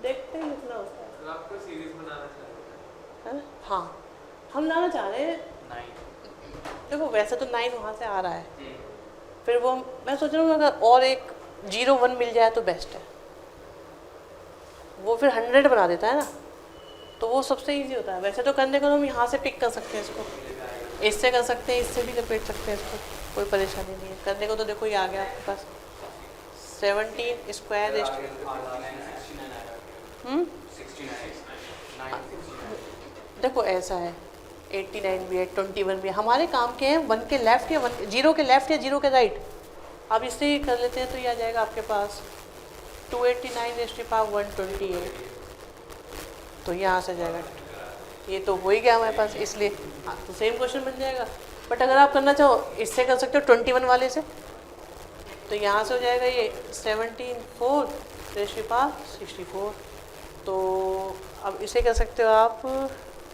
देखते हैं कितना होता है। आपको सीरीज बनाना चाह रहे हैं? हाँ, हम लाना चाह रहे हैं 9। देखो वैसे तो 9 वहाँ से आ रहा है, फिर वो मैं सोच रहा हूँ अगर और एक 0 1 मिल जाए तो बेस्ट है। वो फिर 100 बना देता है ना, तो वो सबसे इजी होता है। वैसे तो करने को हम यहाँ से पिक कर सकते हैं इसको, इससे कर सकते हैं, इससे भी लपेट सकते हैं इसको, कोई परेशानी नहीं है। करने को तो देखो ये आ गया आपके पास 17 स्क्वायर। देखो ऐसा है 89 भी है, 21 भी है, हमारे काम के हैं 1 के लेफ्ट या 0 के लेफ्ट या 0 के राइट। अब इससे ही कर लेते हैं तो ये आ जाएगा आपके पास 289 तो यहाँ से जाएगा। ये तो हो ही गया हमारे पास, इसलिए तो सेम क्वेश्चन बन जाएगा। बट अगर आप करना चाहो इससे कर सकते हो 21 वाले से, तो यहाँ से हो जाएगा ये 17 तो अब इसे कर सकते हो आप।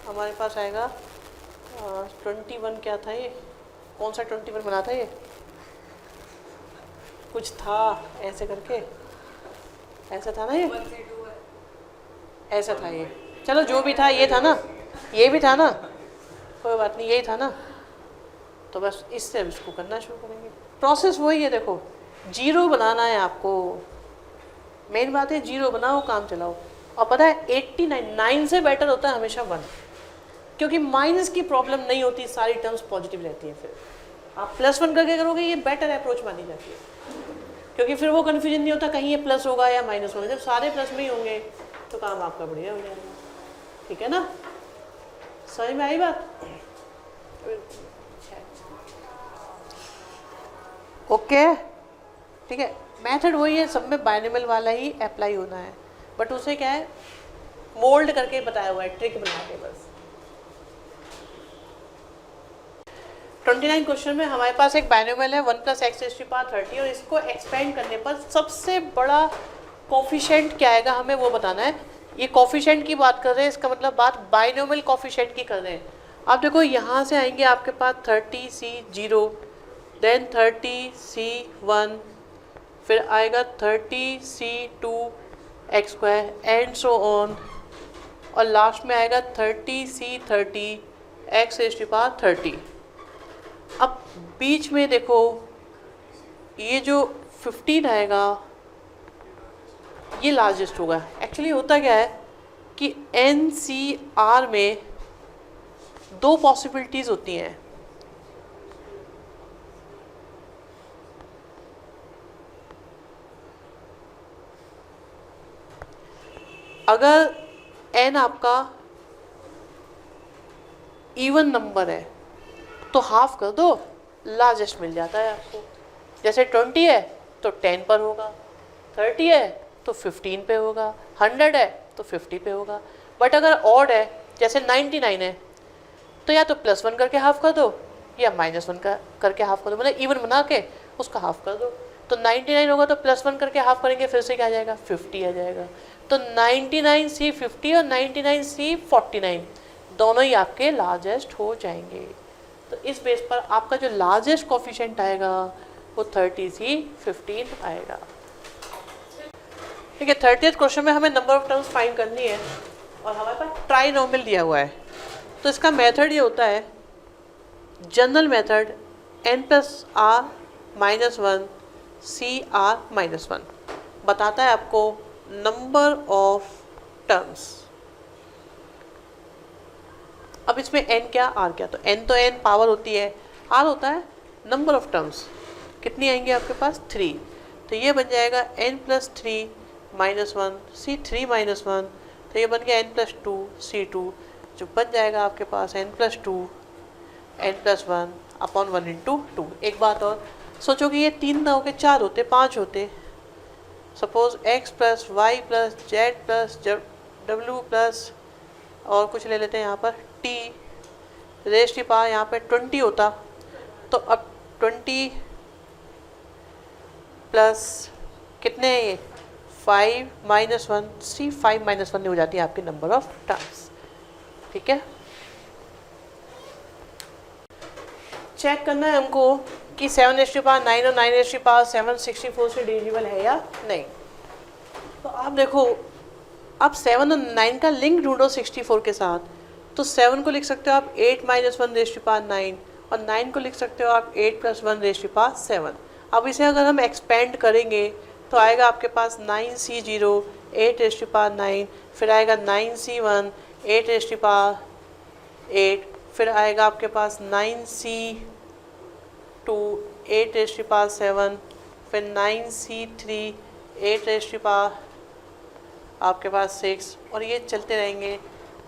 हमारे पास आएगा 21 क्या था ये, कौन सा 21 बना था ये, कुछ था ऐसे करके, ऐसा था ना ये, ऐसा था ये। चलो जो भी था ये था ना, ये भी था ना, कोई बात नहीं, यही था ना। तो बस इससे अब इसको करना शुरू करेंगे। प्रोसेस वही है, देखो 0 बनाना है आपको, मेन बात है 0 बनाओ, काम चलाओ। और पता है 89 से बेटर होता है हमेशा 1, क्योंकि माइनस की प्रॉब्लम नहीं होती, सारी टर्म्स पॉजिटिव रहती हैं। फिर आप +1 करके करोगे, ये बेटर अप्रोच मानी जाती है, क्योंकि फिर वो कन्फ्यूजन नहीं होता कहीं ये प्लस होगा या माइनस होगा। जब सारे प्लस में ही होंगे तो काम आपका बढ़िया हो जाएगा। ठीक है ना, समझ में आई बात? ओके, ठीक है। मेथड वही है, सब में बाइनोमियल वाला ही अप्लाई होना है, बट उसे क्या है मोल्ड करके बताया हुआ है, ट्रिक बना के बस। 29 क्वेश्चन में हमारे पास एक बाइनोमियल है 1 + x⁻30 और इसको एक्सपेंड करने पर सबसे बड़ा कोफिशिएंट क्या आएगा हमें वो बताना है। ये कोफिशिएंट की बात कर रहे हैं, इसका मतलब बात बाइनोमियल कोफिशिएंट की कर रहे हैं। अब देखो यहाँ से आएंगे आपके पास 30C0, देन 30C1, फिर आएगा 30C2 x² and so on, और लास्ट में आएगा 30C30 x raise to power 30। अब बीच में देखो ये जो 15 आएगा ये लार्जेस्ट होगा। एक्चुअली होता क्या है कि NCR में दो पॉसिबिलिटीज़ होती हैं। अगर n आपका इवन नंबर है तो हाफ कर दो, लार्जेस्ट मिल जाता है आपको। जैसे 20 है तो 10 पर होगा, 30 है तो 15 पे होगा, 100 है तो 50 पे होगा। बट अगर ऑड है जैसे 99 है तो या तो +1 करके हाफ कर दो या -1 करके हाफ कर दो, मतलब इवन बना के उसका हाफ कर दो। तो 99 होगा तो +1 करके हाफ करेंगे, फिर से क्या आ जाएगा 50 आ जाएगा। तो 99C 50 और 99C 49 दोनों ही आपके लार्जेस्ट हो जाएंगे। तो इस बेस पर आपका जो लार्जेस्ट कोफिशिएंट आएगा वो 30C 15 आएगा। ठीक है, 30th क्वेश्चन में हमें नंबर ऑफ टर्म्स फाइंड करनी है और हमारे पास ट्राइनोमियल दिया हुआ है। तो इसका मेथड ये होता है जनरल मेथड n+r -1 CR-1 बताता है आपको नंबर ऑफ टर्म्स। अब इसमें n क्या r क्या, तो n तो n पावर होती है, r होता है नंबर ऑफ टर्म्स। कितनी आएंगी आपके पास 3, तो ये बन जाएगा n+3 -1 C3-1, तो ये बन गया n+2 C2, जो बन जाएगा आपके पास n+2 n+1 अपॉन 1 × 2। एक बात और सोचो कि ये 3 ना होके 4 होते, 5 होते। Suppose x + y + z + w plus और कुछ ले लेते हैं यहाँ पर t रेज़ टू पावर यहाँ पे 20 होता, तो अब 20 प्लस कितने हैं ये 5 -1 C 5 -1 हो जाती है आपकी नंबर ऑफ टर्म्स। ठीक है, चेक करना है हमको कि 7�9th और 9�7 64 से डिविजिबल है या नहीं। तो आप देखो, अब 7 और 9 का लिंक ढूंढो 64 के साथ। तो 7 को लिख सकते हो आप 8 - 1 9 और 9 को लिख सकते हो आप 8 + 1 7। अब इसे अगर हम एक्सपेंड करेंगे तो आएगा आपके पास 9C0 8 9, फिर आएगा 9C1 8 8, फिर आएगा आपके पास 9C2 8 7, फिर 9C3 8 आपके पास 6, और ये चलते रहेंगे।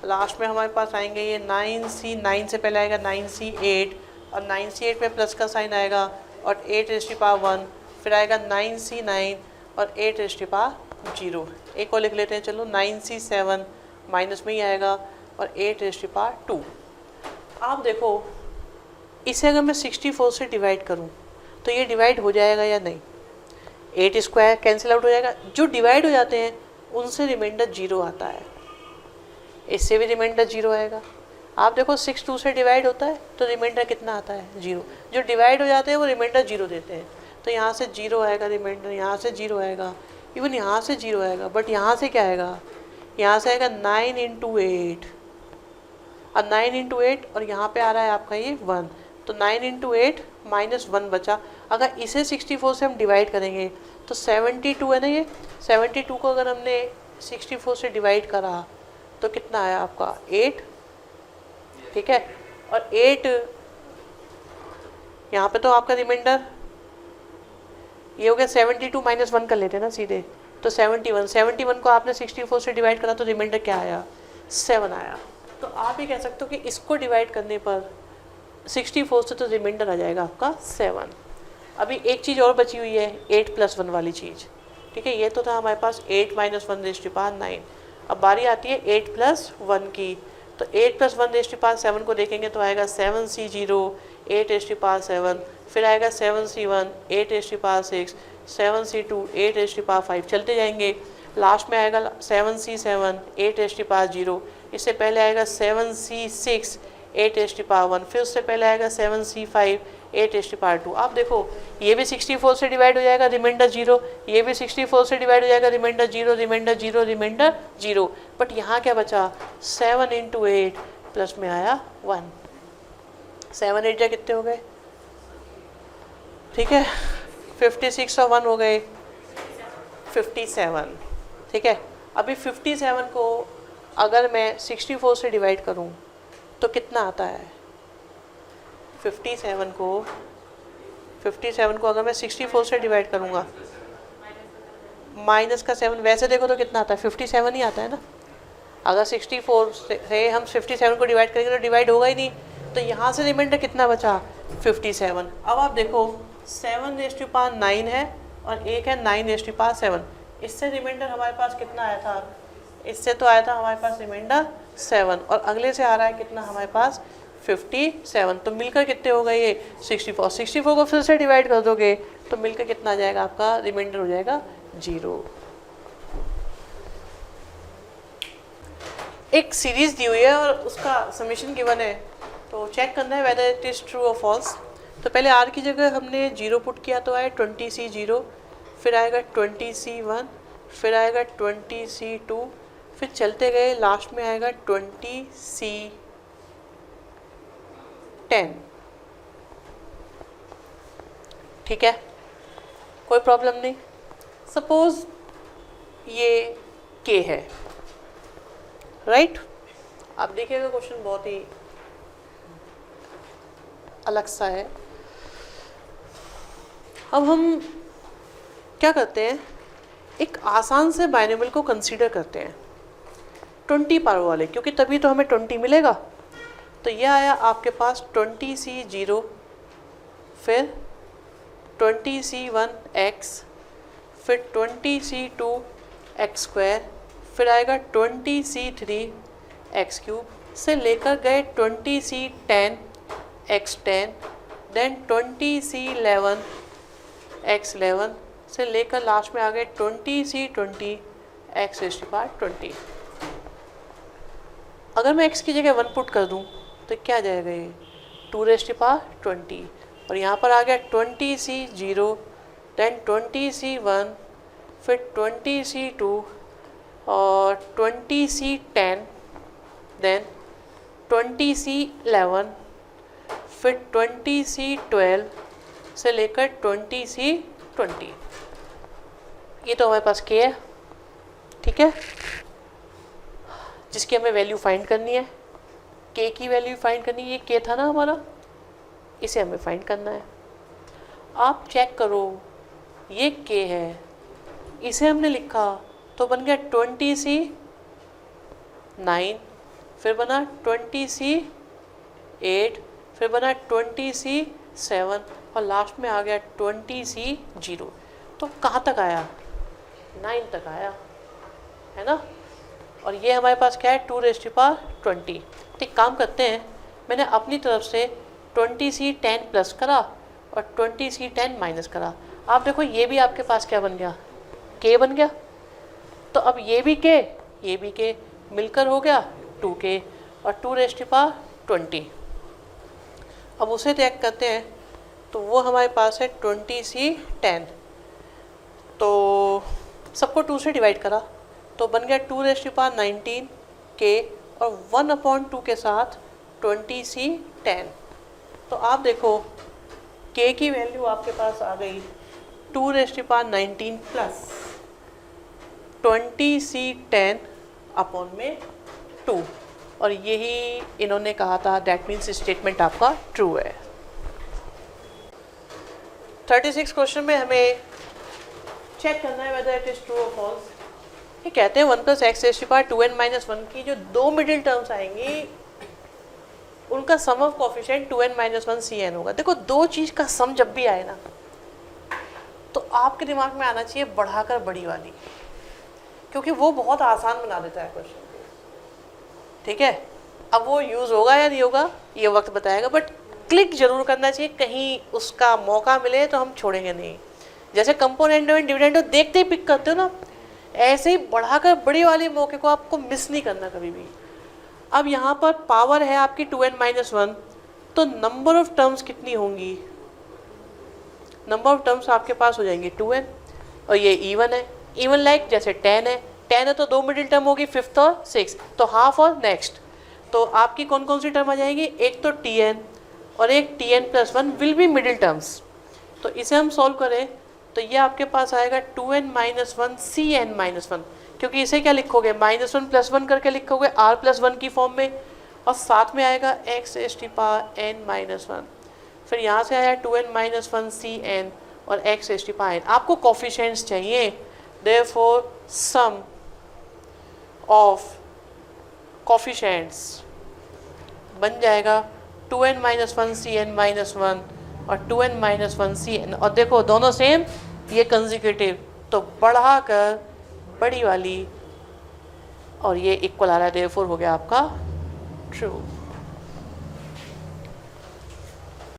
लास्ट में हमारे पास आएंगे ये 9C 9 से पहले आएगा 9C8 और 9C8 पे प्लस का साइन आएगा और 8 फिर आएगा 9C9 और 8 0। एक और लिख लेते हैं, चलो 9C7 माइनस में ही आएगा और 8 आप देखो इसे अगर मैं 64 से डिवाइड करूं तो ये डिवाइड हो जाएगा या नहीं। 8 स्क्वायर कैंसिल आउट हो जाएगा, जो डिवाइड हो जाते हैं उनसे रिमाइंडर 0 आता है, इससे भी रिमाइंडर 0 आएगा। आप देखो 6 2 से डिवाइड होता है तो रिमाइंडर कितना आता है 0, जो डिवाइड हो जाते हैं वो रिमाइंडर 0 देते हैं। तो यहाँ से 0 आएगा रिमाइंडर, यहाँ से 0 आएगा, इवन यहाँ से 0 आएगा, बट यहाँ से क्या आएगा, यहाँ से आएगा 9 × 8 और 9 × 8 और यहाँ पे आ रहा है आपका ये 1, तो 9 × 8 -1 बचा। अगर इसे 64 से हम डिवाइड करेंगे तो 72 है ना, ये 72 को अगर हमने 64 से डिवाइड करा तो कितना आया आपका 8। ठीक है, और 8 यहाँ पे तो आपका रिमाइंडर ये हो गया 72 - 1 कर लेते हैं ना सीधे, तो 71 को आपने 64 से डिवाइड करा तो रिमाइंडर क्या आया 7 आया। तो आप ये कह सकते हो कि इसको डिवाइड करने पर 64 से तो रिमाइंडर आ जाएगा आपका 7। अभी एक चीज़ और बची हुई है 8 + 1 वाली चीज़। ठीक है, ये तो था हमारे पास 8 - 1 9। अब बारी आती है 8 + 1 की, तो 8 + 1 7 को देखेंगे तो आएगा 7C0 8 7, फिर आएगा 7C1 8 6, 7C2 8 5, चलते जाएंगे। लास्ट में आएगा 7C7 8 0, इससे पहले आएगा 7C6 8 1, फिर उससे पहले आएगा 7C5 8^2। आप देखो ये भी 64 से डिवाइड हो जाएगा, रिमाइंडर 0, ये भी 64 से डिवाइड हो जाएगा, रिमाइंडर 0, रिमाइंडर 0, रिमाइंडर 0। बट यहाँ क्या बचा, 7 × 8 प्लस में आया 1। 7 8 जा कितने हो गए, ठीक है, 56 और 1 हो गए 57, ठीक है। अभी 57 को अगर मैं 64 से डिवाइड करूं तो कितना आता है, 57 को अगर मैं 64 से डिवाइड करूंगा, माइनस का 7, वैसे देखो तो कितना आता है, 57 ही आता है ना। अगर 64 से हम 57 को डिवाइड करेंगे तो डिवाइड होगा ही नहीं, तो यहाँ से रिमाइंडर कितना बचा, 57। अब आप देखो 7^9 है और एक है 9^7, इससे रिमाइंडर हमारे पास कितना आया था, इससे तो आया था हमारे पास रिमाइंडर 7 और अगले से आ रहा है कितना हमारे पास 57, तो मिलकर कितने हो गए ये 64। 64 को फिर से डिवाइड कर दोगे तो मिलकर कितना आ जाएगा, आपका रिमाइंडर हो जाएगा 0। एक सीरीज दी हुई है और उसका समेशन गिवन है, तो चेक करना है वेदर इट इज़ ट्रू और फॉल्स। तो पहले r की जगह हमने 0 पुट किया तो आए 20C0, फिर आएगा 20C1, फिर आएगा 20C2, फिर चलते गए लास्ट में आएगा 20C10, ठीक है, कोई प्रॉब्लम नहीं। सपोज ये k है, राइट। आप देखिएगा क्वेश्चन बहुत ही अलग सा है। अब हम क्या करते हैं, एक आसान से बाइनोमियल को कंसीडर करते हैं 20 पावर वाले, क्योंकि तभी तो हमें 20 मिलेगा। तो यह आया आपके पास 20C0, फिर 20C1x, फिर 20C2x², फिर आएगा 20C3x³ से लेकर गए 20C10x10, देन 20C11x11 से लेकर लास्ट में आ गए 20C20x20। अगर मैं x की जगह 1 पुट कर दूं तो क्या आ जाएगा, ये 2^20 और यहाँ पर आ गया 20C0, देन 20C1, फिर 20C2 और 20C10, देन 20C11, फिर 20C12 से लेकर 20C20। ये तो हमारे पास k है, ठीक है, जिसकी हमें वैल्यू फाइंड करनी है, k की वैल्यू फाइंड करनी है। ये k था ना हमारा, इसे हमें फाइंड करना है। आप चेक करो, ये k है, इसे हमने लिखा तो बन गया 20C9, फिर बना 20C8, फिर बना 20C7 और लास्ट में आ गया 20C0। तो कहाँ तक आया, 9 तक आया, है ना। और ये हमारे पास क्या है, 2^20। तो एक काम करते हैं, मैंने अपनी तरफ से 20C10 प्लस करा और 20C10 माइनस करा। आप देखो ये भी आपके पास क्या बन गया, k बन गया। तो अब ये भी k मिलकर हो गया 2k और 2^20। अब उसे चेक करते हैं, तो वो हमारे पास है 20C10, तो सबको 2 से डिवाइड करा तो बन गया 2^19 k और 1/2 के साथ 20C10। तो आप देखो k की वैल्यू आपके पास आ गई 2^19 प्लस 20C10/2 और यही इन्होंने कहा था, दैट मीन्स स्टेटमेंट आपका ट्रू है। 36 क्वेश्चन में हमें चेक करना है वेदर इट इज ट्रू और फॉल्स। ये कहते हैं 1 + x⁻² की जो 2 मिडिल टर्म्स आएंगी उनका सम ऑफ कोफिशिएंट 2n-1 cn होगा। देखो दो चीज का सम जब भी आए ना तो आपके दिमाग में आना चाहिए बढ़ाकर बड़ी वाली, क्योंकि वो बहुत आसान बना देता है क्वेश्चन, ठीक है। अब वो यूज़ होगा या नहीं होगा ये वक्त बताएगा, बट क्लिक जरूर करना चाहिए, कहीं उसका मौका मिले तो हम छोड़ेंगे नहीं। जैसे कंपोनेंट एंड डिविडेंड देखते ही पिक करते हो ना, ऐसे ही बढ़ाकर बड़ी वाले मौके को आपको मिस नहीं करना कभी भी। अब यहाँ पर पावर है आपकी 2n-1, तो नंबर ऑफ टर्म्स कितनी होंगी नंबर ऑफ टर्म्स आपके पास हो जाएंगे 2n, और ये इवन है, इवन लाइक जैसे 10 है, 10 है तो दो मिडिल टर्म होगी 5th और 6th, तो हाफ और नेक्स्ट। तो आपकी कौन कौन सी टर्म आ जाएगी, एक तो tn और एक tn+1 will be middle terms. तो इसे हम सॉल्व करें तो ये आपके पास आएगा 2n-1 cn-1, क्योंकि इसे क्या लिखोगे, -1+1 करके लिखोगे r+1 की फॉर्म में, और साथ में आएगा x⁻n-1। फिर यहाँ से आया 2n-1 cn और x⁻n। आपको कोफिशिएंट्स चाहिए, देयरफॉर सम ऑफ कोफिशिएंट्स बन जाएगा 2n-1 cn-1 और 2n-1 cn, और देखो दोनों सेम, ये कंसेक्यूटिव, तो बढ़ाकर बड़ी वाली और ये इक्वल आ रहा है, देयरफॉर हो गया आपका ट्रू।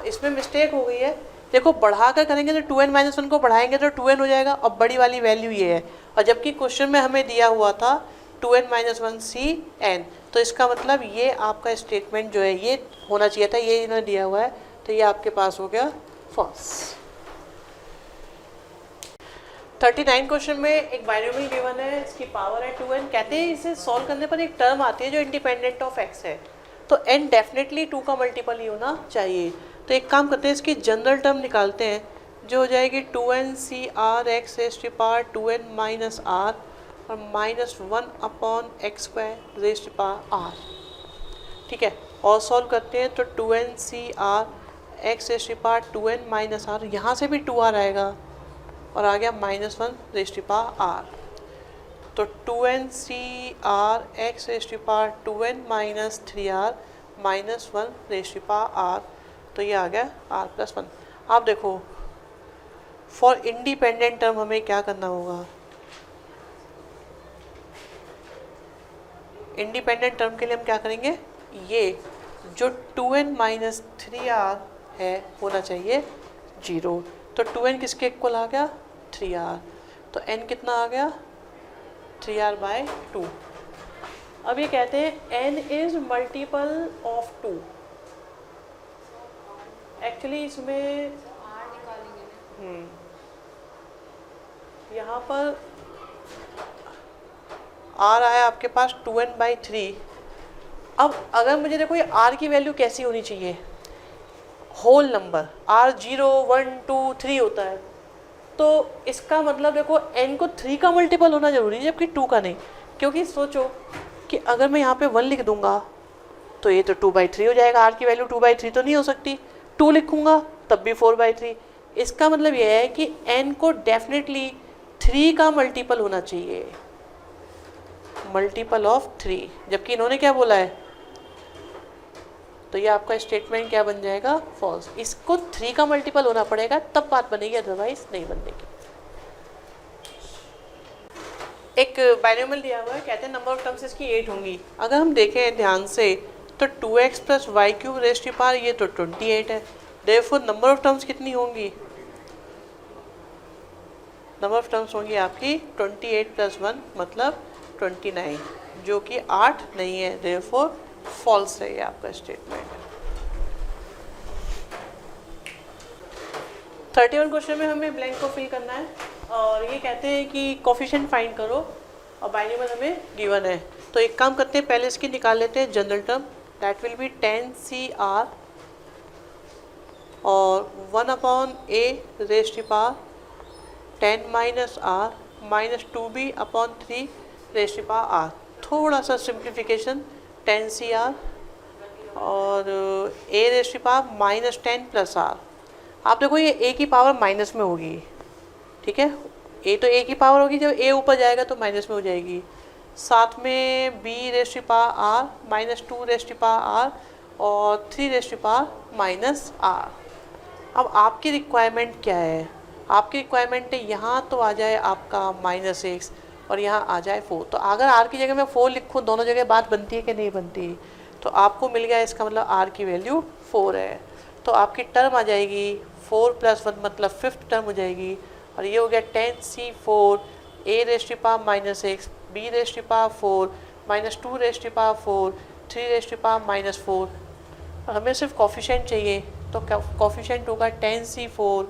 इसमें मिस्टेक हो गई है, देखो बढ़ाकर करेंगे तो 2n-1 को बढ़ाएंगे तो 2n हो जाएगा, और बड़ी वाली वैल्यू ये है, और जबकि क्वेश्चन में हमें दिया हुआ था 2n-1 cn, तो इसका मतलब ये आपका स्टेटमेंट जो है ये होना चाहिए था, ये इन्होंने दिया हुआ है, तो ये आपके पास हो गया फॉल्स। 39 क्वेश्चन में एक बाइनोमियल गिवन है, इसकी पावर है 2n, कहते हैं इसे सॉल्व करने पर एक टर्म आती है जो इंडिपेंडेंट ऑफ x है, तो n डेफिनेटली 2 का मल्टीपल ही होना चाहिए। तो एक काम करते हैं, इसकी जनरल टर्म निकालते हैं, जो हो जाएगी 2n cr x⁻2n r और -1/x²r, ठीक है, और सॉल्व करते हैं तो 2n cr x⁻2n r, यहाँ से भी 2r आएगा और आ गया -1/r, तो 2n cr x⁻2n -3r -1/r, तो ये आ गया r+1। आप देखो फॉर इंडिपेंडेंट टर्म हमें क्या करना होगा, इंडिपेंडेंट टर्म के लिए हम क्या करेंगे, ये जो 2n - 3r है होना चाहिए 0, तो 2n किसके इक्वल आ गया 3r, तो n कितना आ गया 3r/2। अब ये कहते हैं n is multiple of 2, actually इसमें यहाँ पर r आया आपके पास 2n/3। अब अगर मुझे देखो ये r की वैल्यू कैसी होनी चाहिए, होल नंबर, r 0 1 2 3 होता है, तो इसका मतलब देखो n को 3 का मल्टीपल होना जरूरी है जबकि 2 का नहीं, क्योंकि सोचो कि अगर मैं यहाँ पे 1 लिख दूंगा तो ये तो 2/3 हो जाएगा, r की वैल्यू 2/3 तो नहीं हो सकती, 2 लिखूंगा तब भी 4/3। इसका मतलब यह है कि n को डेफिनेटली 3 का मल्टीपल होना चाहिए, मल्टीपल ऑफ 3, जबकि इन्होंने क्या बोला है, तो ये आपका स्टेटमेंट क्या बन जाएगा फॉल्स। इसको 3 का मल्टीपल होना पड़ेगा तब बात बनेगी, अदरवाइज नहीं बनेगी। एक बाइनोमियल दिया हुआ है, कहते हैं नंबर ऑफ टर्म्स इसकी 8 होंगी। अगर हम देखें ध्यान से तो 2x + y³ ये तो 28 है, देयरफॉर नंबर ऑफ टर्म्स कितनी होंगी, नंबर ऑफ टर्म्स होंगी आपकी 28 + 1 मतलब 29, जो कि 8 नहीं है, देयरफॉर फॉल्स है ये आपका स्टेटमेंट। 31 क्वेश्चन में हमें ब्लैंक को फिल करना है, और ये कहते हैं कि कोफिशिएंट फाइंड करो, और बाइनोमियल हमें गिवन है, तो एक काम करते हैं पहले इसकी निकाल लेते हैं general term, that will be 10cr और 1/a⁻10 - r -2b/3r, थोड़ा सा सिंप्लीफिकेशन 10cr और a⁻10 + r। आप देखो ये a की पावर माइनस में होगी, ठीक है, a तो a की पावर होगी, जब a ऊपर जाएगा तो माइनस में हो जाएगी, साथ में b⁻r -2⁻r और 3⁻r। अब आपकी रिक्वायरमेंट क्या है, आपकी रिक्वायरमेंट है यहाँ तो आ जाए आपका -x और यहाँ आ जाए 4, तो अगर r की जगह मैं 4 लिखूँ दोनों जगह बात बनती है कि नहीं बनती, तो आपको मिल गया, इसका मतलब r की वैल्यू 4 है, तो आपकी टर्म आ जाएगी 4 + 1 मतलब 5th टर्म हो जाएगी, और ये हो गया 10c4 a⁻x b⁻4 -2⁻4 3⁻4। हमें सिर्फ कोफिशिएंट चाहिए, तो कोफिशिएंट होगा 10c4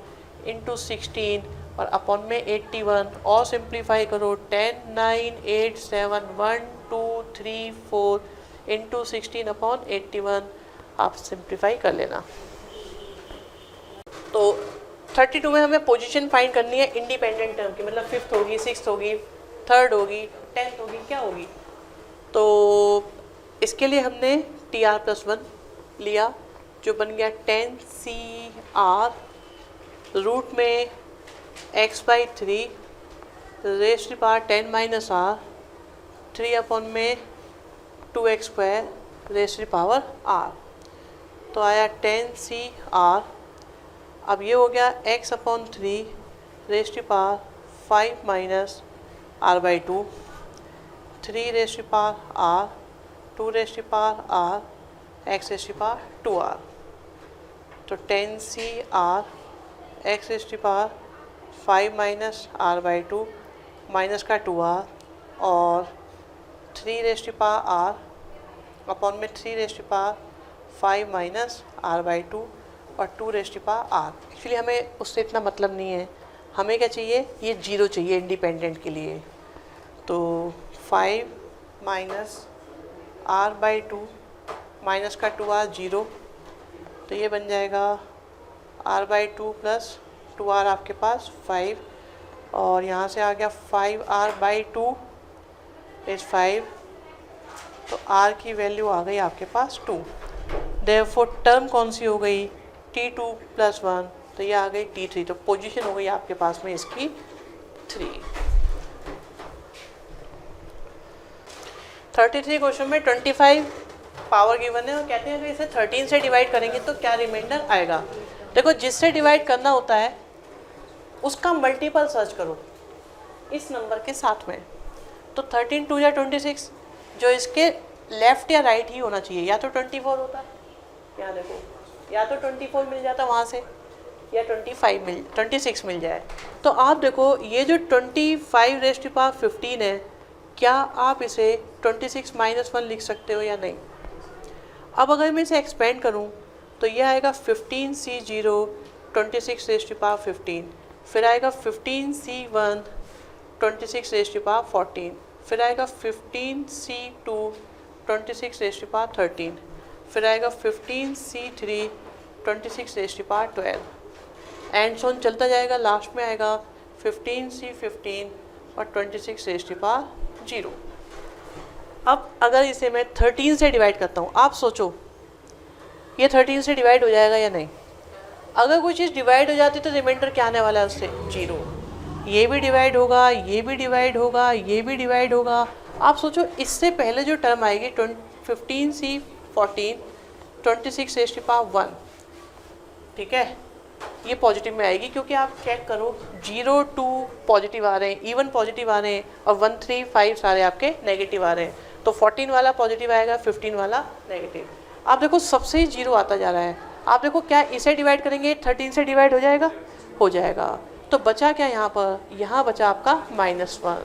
इंटू 16 और अपॉन में 81 और सिंप्लीफाई करो 10 9 8 7 1 2 3 4 इंटू 16 अपॉन 81 आप सिंप्लीफाई कर लेना। तो 32 में हमें पोजीशन फाइंड करनी है इंडिपेंडेंट टर्म की, मतलब 5th होगी, 6th होगी, 3rd होगी, 10th होगी, क्या होगी। तो इसके लिए हमने TR+1 लिया जो बन गया 10CR रूट में x/3 raise to power 10 - r 3 upon में 2x² rays to power r। तो आया 10CR। अब ये हो गया x/3 raise to power 5 - r/2 3 raise to power r 2 raise to power r x raise to power 2r। तो 10CR x raise to power 5 - r/2 minus का 2r और 3 raise to power r upon में 3 raise to power 5 - r/2 और 2 raise to power r। Actually हमें उससे इतना मतलब नहीं है, हमें क्या चाहिए, ये 0 चाहिए इंडिपेंडेंट के लिए। तो 5 - r/2 माइनस का 2r 0, तो ये बन जाएगा r/2 प्लस 2r आपके पास 5 और यहाँ से आ गया 5r/2 इज़ 5, तो r की वैल्यू आ गई आपके पास 2। देयरफॉर टर्म कौन सी हो गई, T2+1, तो ये आ गई T3। तो पोजीशन हो गई आपके पास में इसकी 3। 33 क्वेश्चन में 25 पावर गिवन है और कहते हैं कि इसे 13 से डिवाइड करेंगे तो क्या रिमाइंडर आएगा। देखो जिससे डिवाइड करना होता है उसका मल्टीपल सर्च करो इस नंबर के साथ में। तो 13 2 या 26, जो इसके लेफ्ट या राइट ही होना चाहिए, या तो 24 होता, यहाँ देखो, या तो 24 मिल जाता वहाँ से, या 26 मिल जाए। तो आप देखो ये जो 25 रेज़ टू पावर 15 है, क्या आप इसे 26 - 1 लिख सकते हो या नहीं। अब अगर मैं इसे एक्सपेंड करूं तो ये आएगा 15C0 26 रेज़ टू पावर 15, फिर आएगा 15C1 26 रेज़ टू पावर 14, फिर आएगा 15C2 26 रेज़ टू पावर 13, फिर आएगा 15C3 26 raise to power 12 and so on चलता जाएगा। लास्ट में आएगा 15C15 और 26 रेज़ टू पावर 0। अब अगर इसे मैं 13 से डिवाइड करता हूँ, आप सोचो ये 13 से डिवाइड हो जाएगा या नहीं। अगर कोई चीज़ डिवाइड हो जाती तो रिमाइंडर क्या आने वाला है उससे, 0। ये भी डिवाइड होगा, ये भी डिवाइड होगा, ये भी डिवाइड होगा। आप सोचो इससे पहले जो टर्म आएगी 15C14 26 रेज़ टू पावर 1, ठीक है, ये पॉजिटिव में आएगी क्योंकि आप चेक करो 0 2 पॉजिटिव आ रहे हैं, इवन पॉजिटिव आ रहे हैं और 1 3 5 सारे आपके नेगेटिव आ रहे हैं। तो 14 वाला पॉजिटिव आएगा, 15 वाला नेगेटिव। आप देखो सबसे ही 0 आता जा रहा है। आप देखो क्या इसे डिवाइड करेंगे 13 से डिवाइड हो जाएगा, हो जाएगा। तो बचा क्या यहाँ पर, यहाँ बचा आपका -1।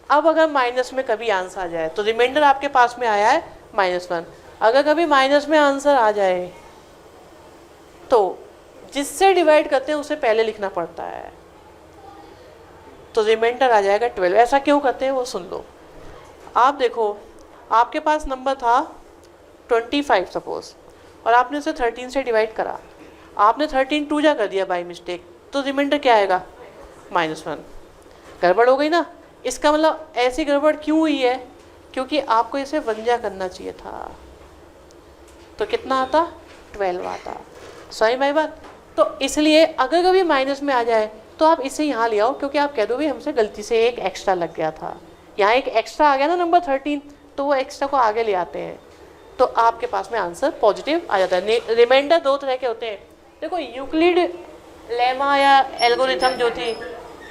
अब अगर माइनस में कभी आंसर आ जाए तो रिमाइंडर आपके पास में आया है -1, अगर कभी माइनस में आंसर आ जाए तो जिससे डिवाइड करते हैं उसे पहले लिखना पड़ता है, तो रिमाइंडर आ जाएगा 12। ऐसा क्यों करते हैं वो सुन लो। आप देखो आपके पास नंबर था 25 सपोज, और आपने उसे 13 से डिवाइड करा, आपने 13 2 जा कर दिया बाय मिस्टेक, तो रिमाइंडर क्या आएगा -1। गड़बड़ हो गई ना। इसका मतलब ऐसी गड़बड़ क्यों हुई है, क्योंकि आपको इसे 1 जा करना चाहिए था, तो कितना आता 12 आता। सही भाई बात। तो इसलिए अगर कभी माइनस में आ जाए तो आप इसे यहाँ ले आओ, क्योंकि आप कह दो भी हमसे गलती से एक एक्स्ट्रा लग गया था, यहाँ एक एक्स्ट्रा आ गया ना नंबर 13, तो वो एक्स्ट्रा को आगे ले आते हैं, तो आपके पास में आंसर पॉजिटिव आ जाता है। रिमाइंडर 2 तरह के होते हैं। देखो यूक्लिड लेमा या एल्गोरिथम जो थी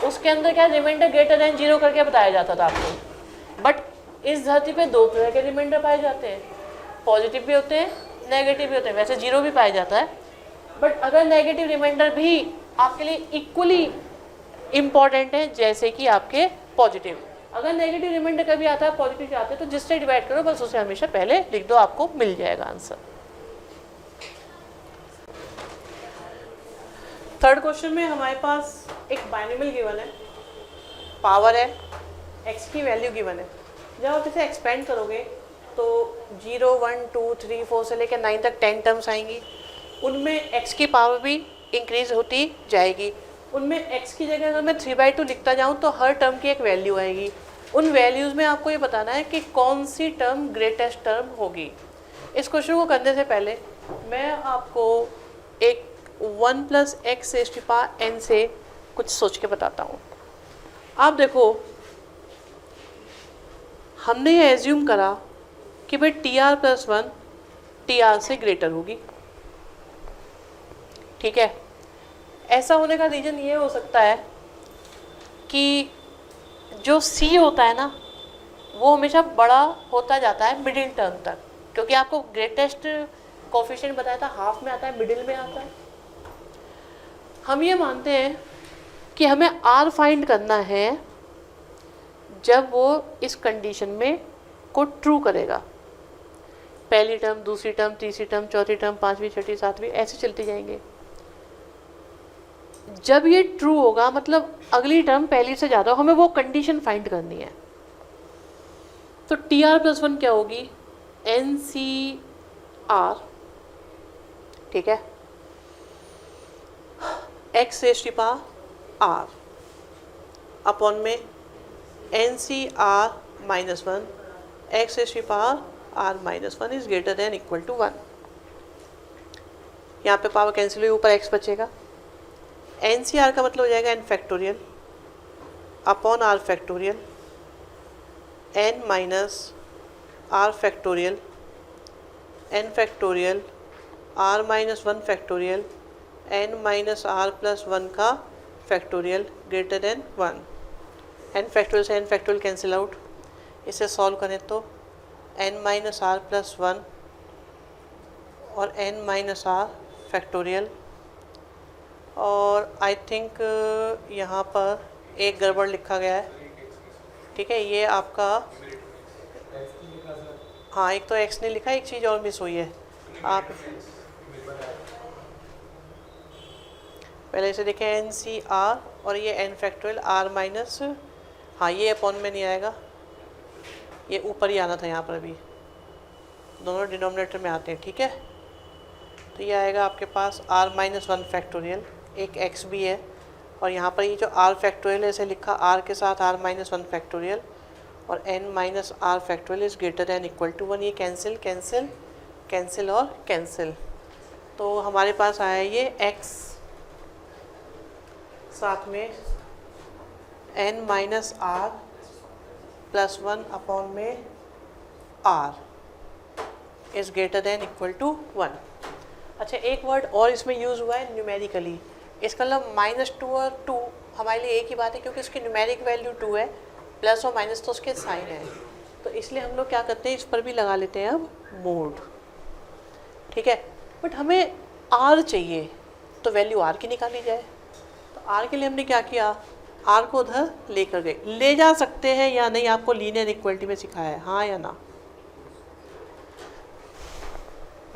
उसके अंदर क्या रिमाइंडर ग्रेटर देन 0 करके बताया जाता था आपको, बट इस धरती पे 2 तरह के रिमाइंडर पाए जाते हैं, पॉजिटिव भी होते हैं, नेगेटिव भी होते हैं। वैसे 0 भी पाया जाता है, बट अगर नेगेटिव रिमाइंडर भी आपके लिए इक्वली इम्पॉर्टेंट है जैसे कि आपके पॉजिटिव। अगर नेगेटिव रिमाइंडर कभी आता है, पॉजिटिव आते हैं, तो जिससे डिवाइड करो बस उसे हमेशा पहले लिख दो, आपको मिल जाएगा आंसर। थर्ड क्वेश्चन में हमारे पास एक बाइनोमियल गिवन है, पावर है, x की वैल्यू गिवन है। जब आप इसे एक्सपेंड करोगे तो 0, 1, 2, 3, 4 से लेकर 9 तक 10 टर्म्स आएंगी। उनमें x की पावर भी इंक्रीज होती जाएगी। उनमें x की जगह अगर मैं 3/2 लिखता जाऊँ तो हर टर्म की एक वैल्यू आएगी। उन वैल्यूज़ में आपको ये बताना है कि कौन सी टर्म ग्रेटेस्ट टर्म होगी। इस क्वेश्चन को करने से पहले मैं आपको एक 1 + x⁻n से कुछ सोच के बताता हूँ। आप देखो, हमने ये एज्यूम करा कि भाई TR+1 TR से ग्रेटर होगी, ठीक है। ऐसा होने का रीज़न ये हो सकता है कि जो C होता है ना, वो हमेशा बड़ा होता जाता है मिडिल टर्म तक, क्योंकि आपको ग्रेटेस्ट कोफिशिएंट बताया था हाफ में आता है, मिडिल में आता है। हम ये मानते हैं कि हमें R फाइंड करना है जब वो इस कंडीशन में को ट्रू करेगा। पहली टर्म, दूसरी टर्म, तीसरी टर्म, चौथी टर्म, पांचवी, छठी, सातवीं, ऐसे चलते जाएंगे। जब ये ट्रू होगा मतलब अगली टर्म पहली से ज़्यादा, हमें वो कंडीशन फाइंड करनी है। तो TR+1 क्या होगी? NCR, ठीक है, x⁻r अपॉन में NCR-1 x⁻r-1 is greater than equal to 1। यहाँ पे पावर कैंसिल हुई, ऊपर x बचेगा। NCR का मतलब हो जाएगा n factorial upon r factorial n minus r factorial n factorial r-1 factorial n minus r+1 का factorial greater than 1। n factorial से n फैक्टोरियल कैंसिल आउट। इसे सॉल्व करें तो n माइनस r+1 और n माइनस r फैक्टोरियल, और I think यहाँ पर एक गड़बड़ लिखा गया है, ठीक है। ये आपका, हाँ, एक तो x ने लिखा, एक चीज़ और मिस हुई है। आप पहले इसे देखें NCR और ये n फैक्टोरियल r-, हाँ, ये अपॉन में नहीं आएगा, ये ऊपर ही आना था। यहाँ पर अभी दोनों डिनोमिनेटर में आते हैं, ठीक है। तो ये आएगा आपके पास r-1 फैक्टोरियल, एक x भी है, और यहाँ पर ये जो r फैक्टोरियल है इसे लिखा r के साथ r-1 फैक्टोरियल, और n minus r factorial is greater than equal to 1। ये कैंसिल कैंसिल कैंसिल और कैंसिल, तो हमारे पास आया ये x साथ में n माइनस r+1 अपॉन में r is greater than equal to 1। अच्छा, एक वर्ड और इसमें यूज़ हुआ है न्यूमेरिकली। इसका मतलब -2 और 2 हमारे लिए एक ही बात है, क्योंकि इसकी न्यूमेरिक वैल्यू 2 है, प्लस और माइनस तो उसके साइन है। तो इसलिए हम लोग क्या करते हैं, इस पर भी लगा लेते हैं अब मोड, ठीक है। बट हमें r चाहिए, तो वैल्यू r की निकाली जाए। तो r के लिए हमने क्या किया, r को उधर लेकर गए। ले जा सकते हैं या नहीं, आपको लीनियर इक्वलिटी में सिखाया है, हाँ या ना।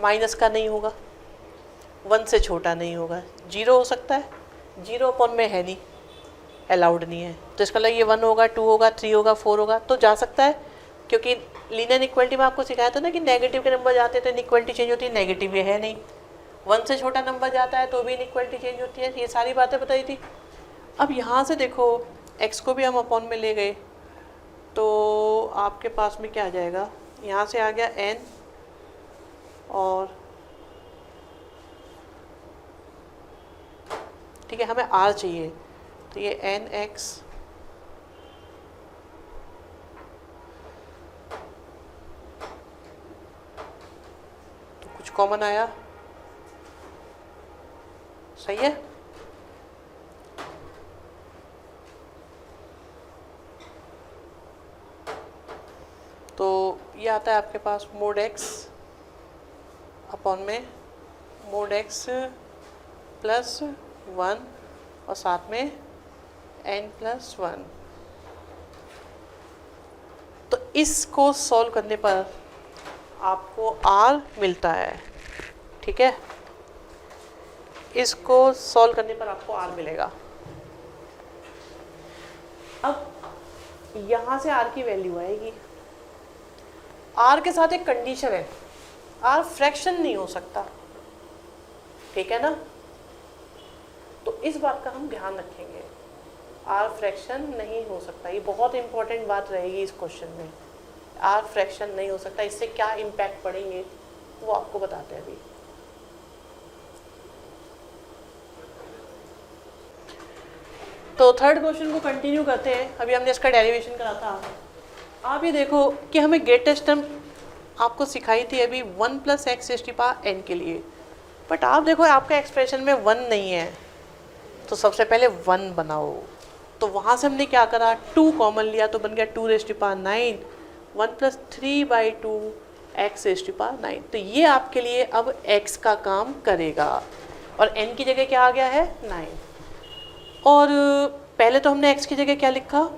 माइनस का नहीं होगा, 1 से छोटा नहीं होगा, 0 हो सकता है, 0 अपॉन में है नहीं, अलाउड नहीं है। तो इसका मतलब ये 1 होगा, 2 होगा, 3 होगा, 4 होगा, तो जा सकता है, क्योंकि लीनियर इक्वलिटी में आपको सिखाया था ना कि नेगेटिव के नंबर जाते हैं तो इनइक्वलिटी चेंज होती है। नेगेटिव ये है नहीं, 1 से छोटा नंबर जाता है तो भी इनइक्वलिटी चेंज होती है। ये सारी बातें बताई थी। अब यहाँ से देखो, x को भी हम अपॉन में ले गए, तो आपके पास में क्या आ जाएगा, यहाँ से आ गया n, और ठीक है, हमें r चाहिए, तो ये nx तो कुछ कॉमन आया, सही है। तो ये आता है आपके पास मोड x अपॉन में मोड x +1 और साथ में n+1। तो इसको सॉल्व करने पर आपको r मिलता है, ठीक है। इसको सॉल्व करने पर आपको r मिलेगा। अब यहाँ से r की वैल्यू आएगी, r के साथ एक कंडीशन है, r फ्रैक्शन नहीं हो सकता, ठीक है ना। तो इस बात का हम ध्यान रखेंगे, r फ्रैक्शन नहीं हो सकता। ये बहुत इंपॉर्टेंट बात रहेगी इस क्वेश्चन में, r फ्रैक्शन नहीं हो सकता। इससे क्या इम्पैक्ट पड़ेंगे वो आपको बताते हैं अभी। तो थर्ड क्वेश्चन को कंटिन्यू करते हैं। अभी हमने इसका डेरिवेशन करा था। आप ये देखो कि हमें ग्रेटेस्ट टर्म आपको सिखाई थी अभी 1 + x⁴n के लिए, बट आप देखो आपका एक्सप्रेशन में 1 नहीं है, तो सबसे पहले 1 बनाओ। तो वहाँ से हमने क्या करा, 2 कॉमन लिया तो बन गया 2⁹9, 1 + 3/2 x⁴9। तो ये आपके लिए अब x का काम करेगा और n की जगह क्या आ गया है 9। और पहले तो हमने x की जगह क्या लिखा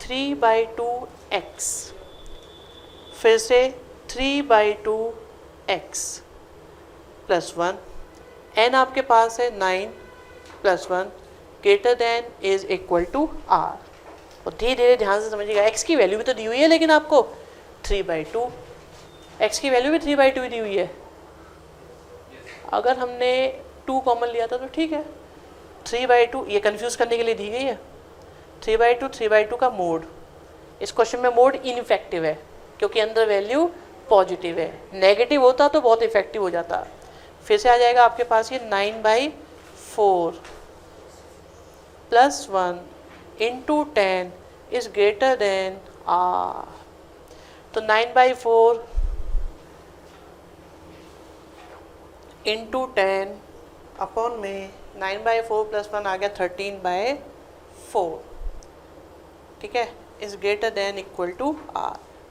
3/2x, फिर से 3/2x + 1, n आपके पास है 9 + 1 > r। और धीरे धीरे ध्यान से समझिएगा, x की वैल्यू भी तो दी हुई है, लेकिन आपको 3/2, x की वैल्यू भी 3/2 दी हुई है। अगर हमने 2 कॉमन लिया था तो ठीक है, 3/2 ये कंफ्यूज करने के लिए दी गई है। 3/2 का मोड, इस क्वेश्चन में मोड इनइफेक्टिव है क्योंकि अंदर वैल्यू पॉजिटिव है, नेगेटिव होता तो बहुत इफेक्टिव हो जाता। फिर से आ जाएगा आपके पास ये 9/4 + 1 × 10 > r। तो 9/4 × 10 अपॉन में 9/4 + 1 आ गया 13/4, ठीक है, > r।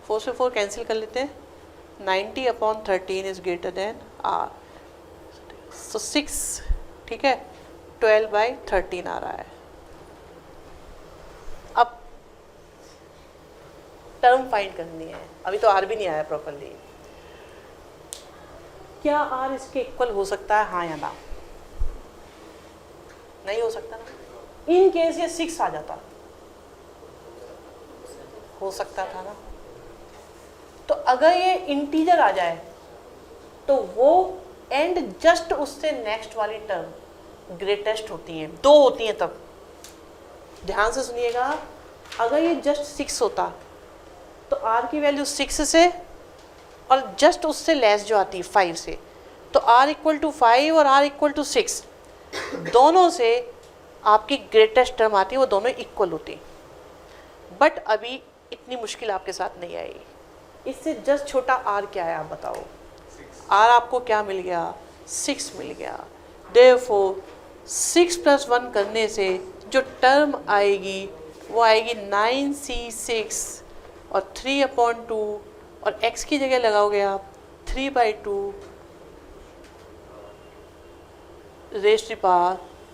4 से 4 कैंसिल कर लेते हैं, 90/13 > r। तो 6, ठीक है, 12/13 आ रहा है। अब टर्म फाइंड करनी है, अभी तो r भी नहीं आया प्रॉपर्ली। क्या r इसके इक्वल हो सकता है, हाँ या ना? नहीं हो सकता ना। इन केस ये 6 आ जाता, हो सकता था ना। तो अगर ये इंटीजर आ जाए तो वो एंड जस्ट उससे नेक्स्ट वाली टर्म ग्रेटेस्ट होती है, 2 होती हैं। तब ध्यान से सुनिएगा, अगर ये जस्ट 6 होता तो r की वैल्यू 6 से और जस्ट उससे लेस जो आती है 5 से, तो r = 5 और r = 6, दोनों से आपकी ग्रेटेस्ट टर्म आती है, वो दोनों इक्वल होती। बट अभी इतनी मुश्किल आपके साथ नहीं आई, इससे जस्ट छोटा r क्या है आप बताओ। r आपको क्या मिल गया, 6 मिल गया। देयरफॉर 6 + 1 करने से जो टर्म आएगी वो आएगी 9c6 और 3/2, और x की जगह लगाओगे आप 3/2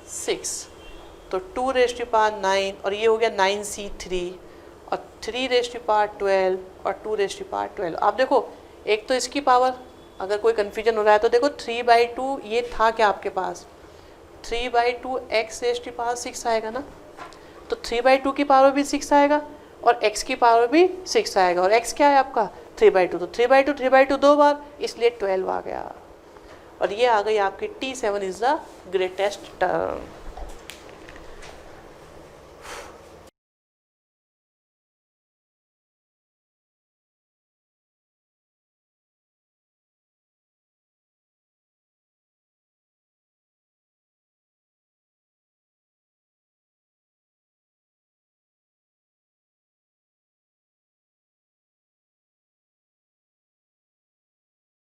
6, तो 2⁹9 और ये हो गया 9c3 और 3⁻12 और 2⁻12। आप देखो, एक तो इसकी पावर, अगर कोई कन्फ्यूजन हो रहा है तो देखो 3/2 ये था क्या आपके पास, 3/2 x⁻6 आएगा ना, तो 3/2 की पावर भी 6 आएगा और x की पावर भी 6 आएगा, और x क्या है आपका 3/2, तो 3/2 2 बार, इसलिए 12 आ गया। और ये आ गई आपकी T7 is the greatest term.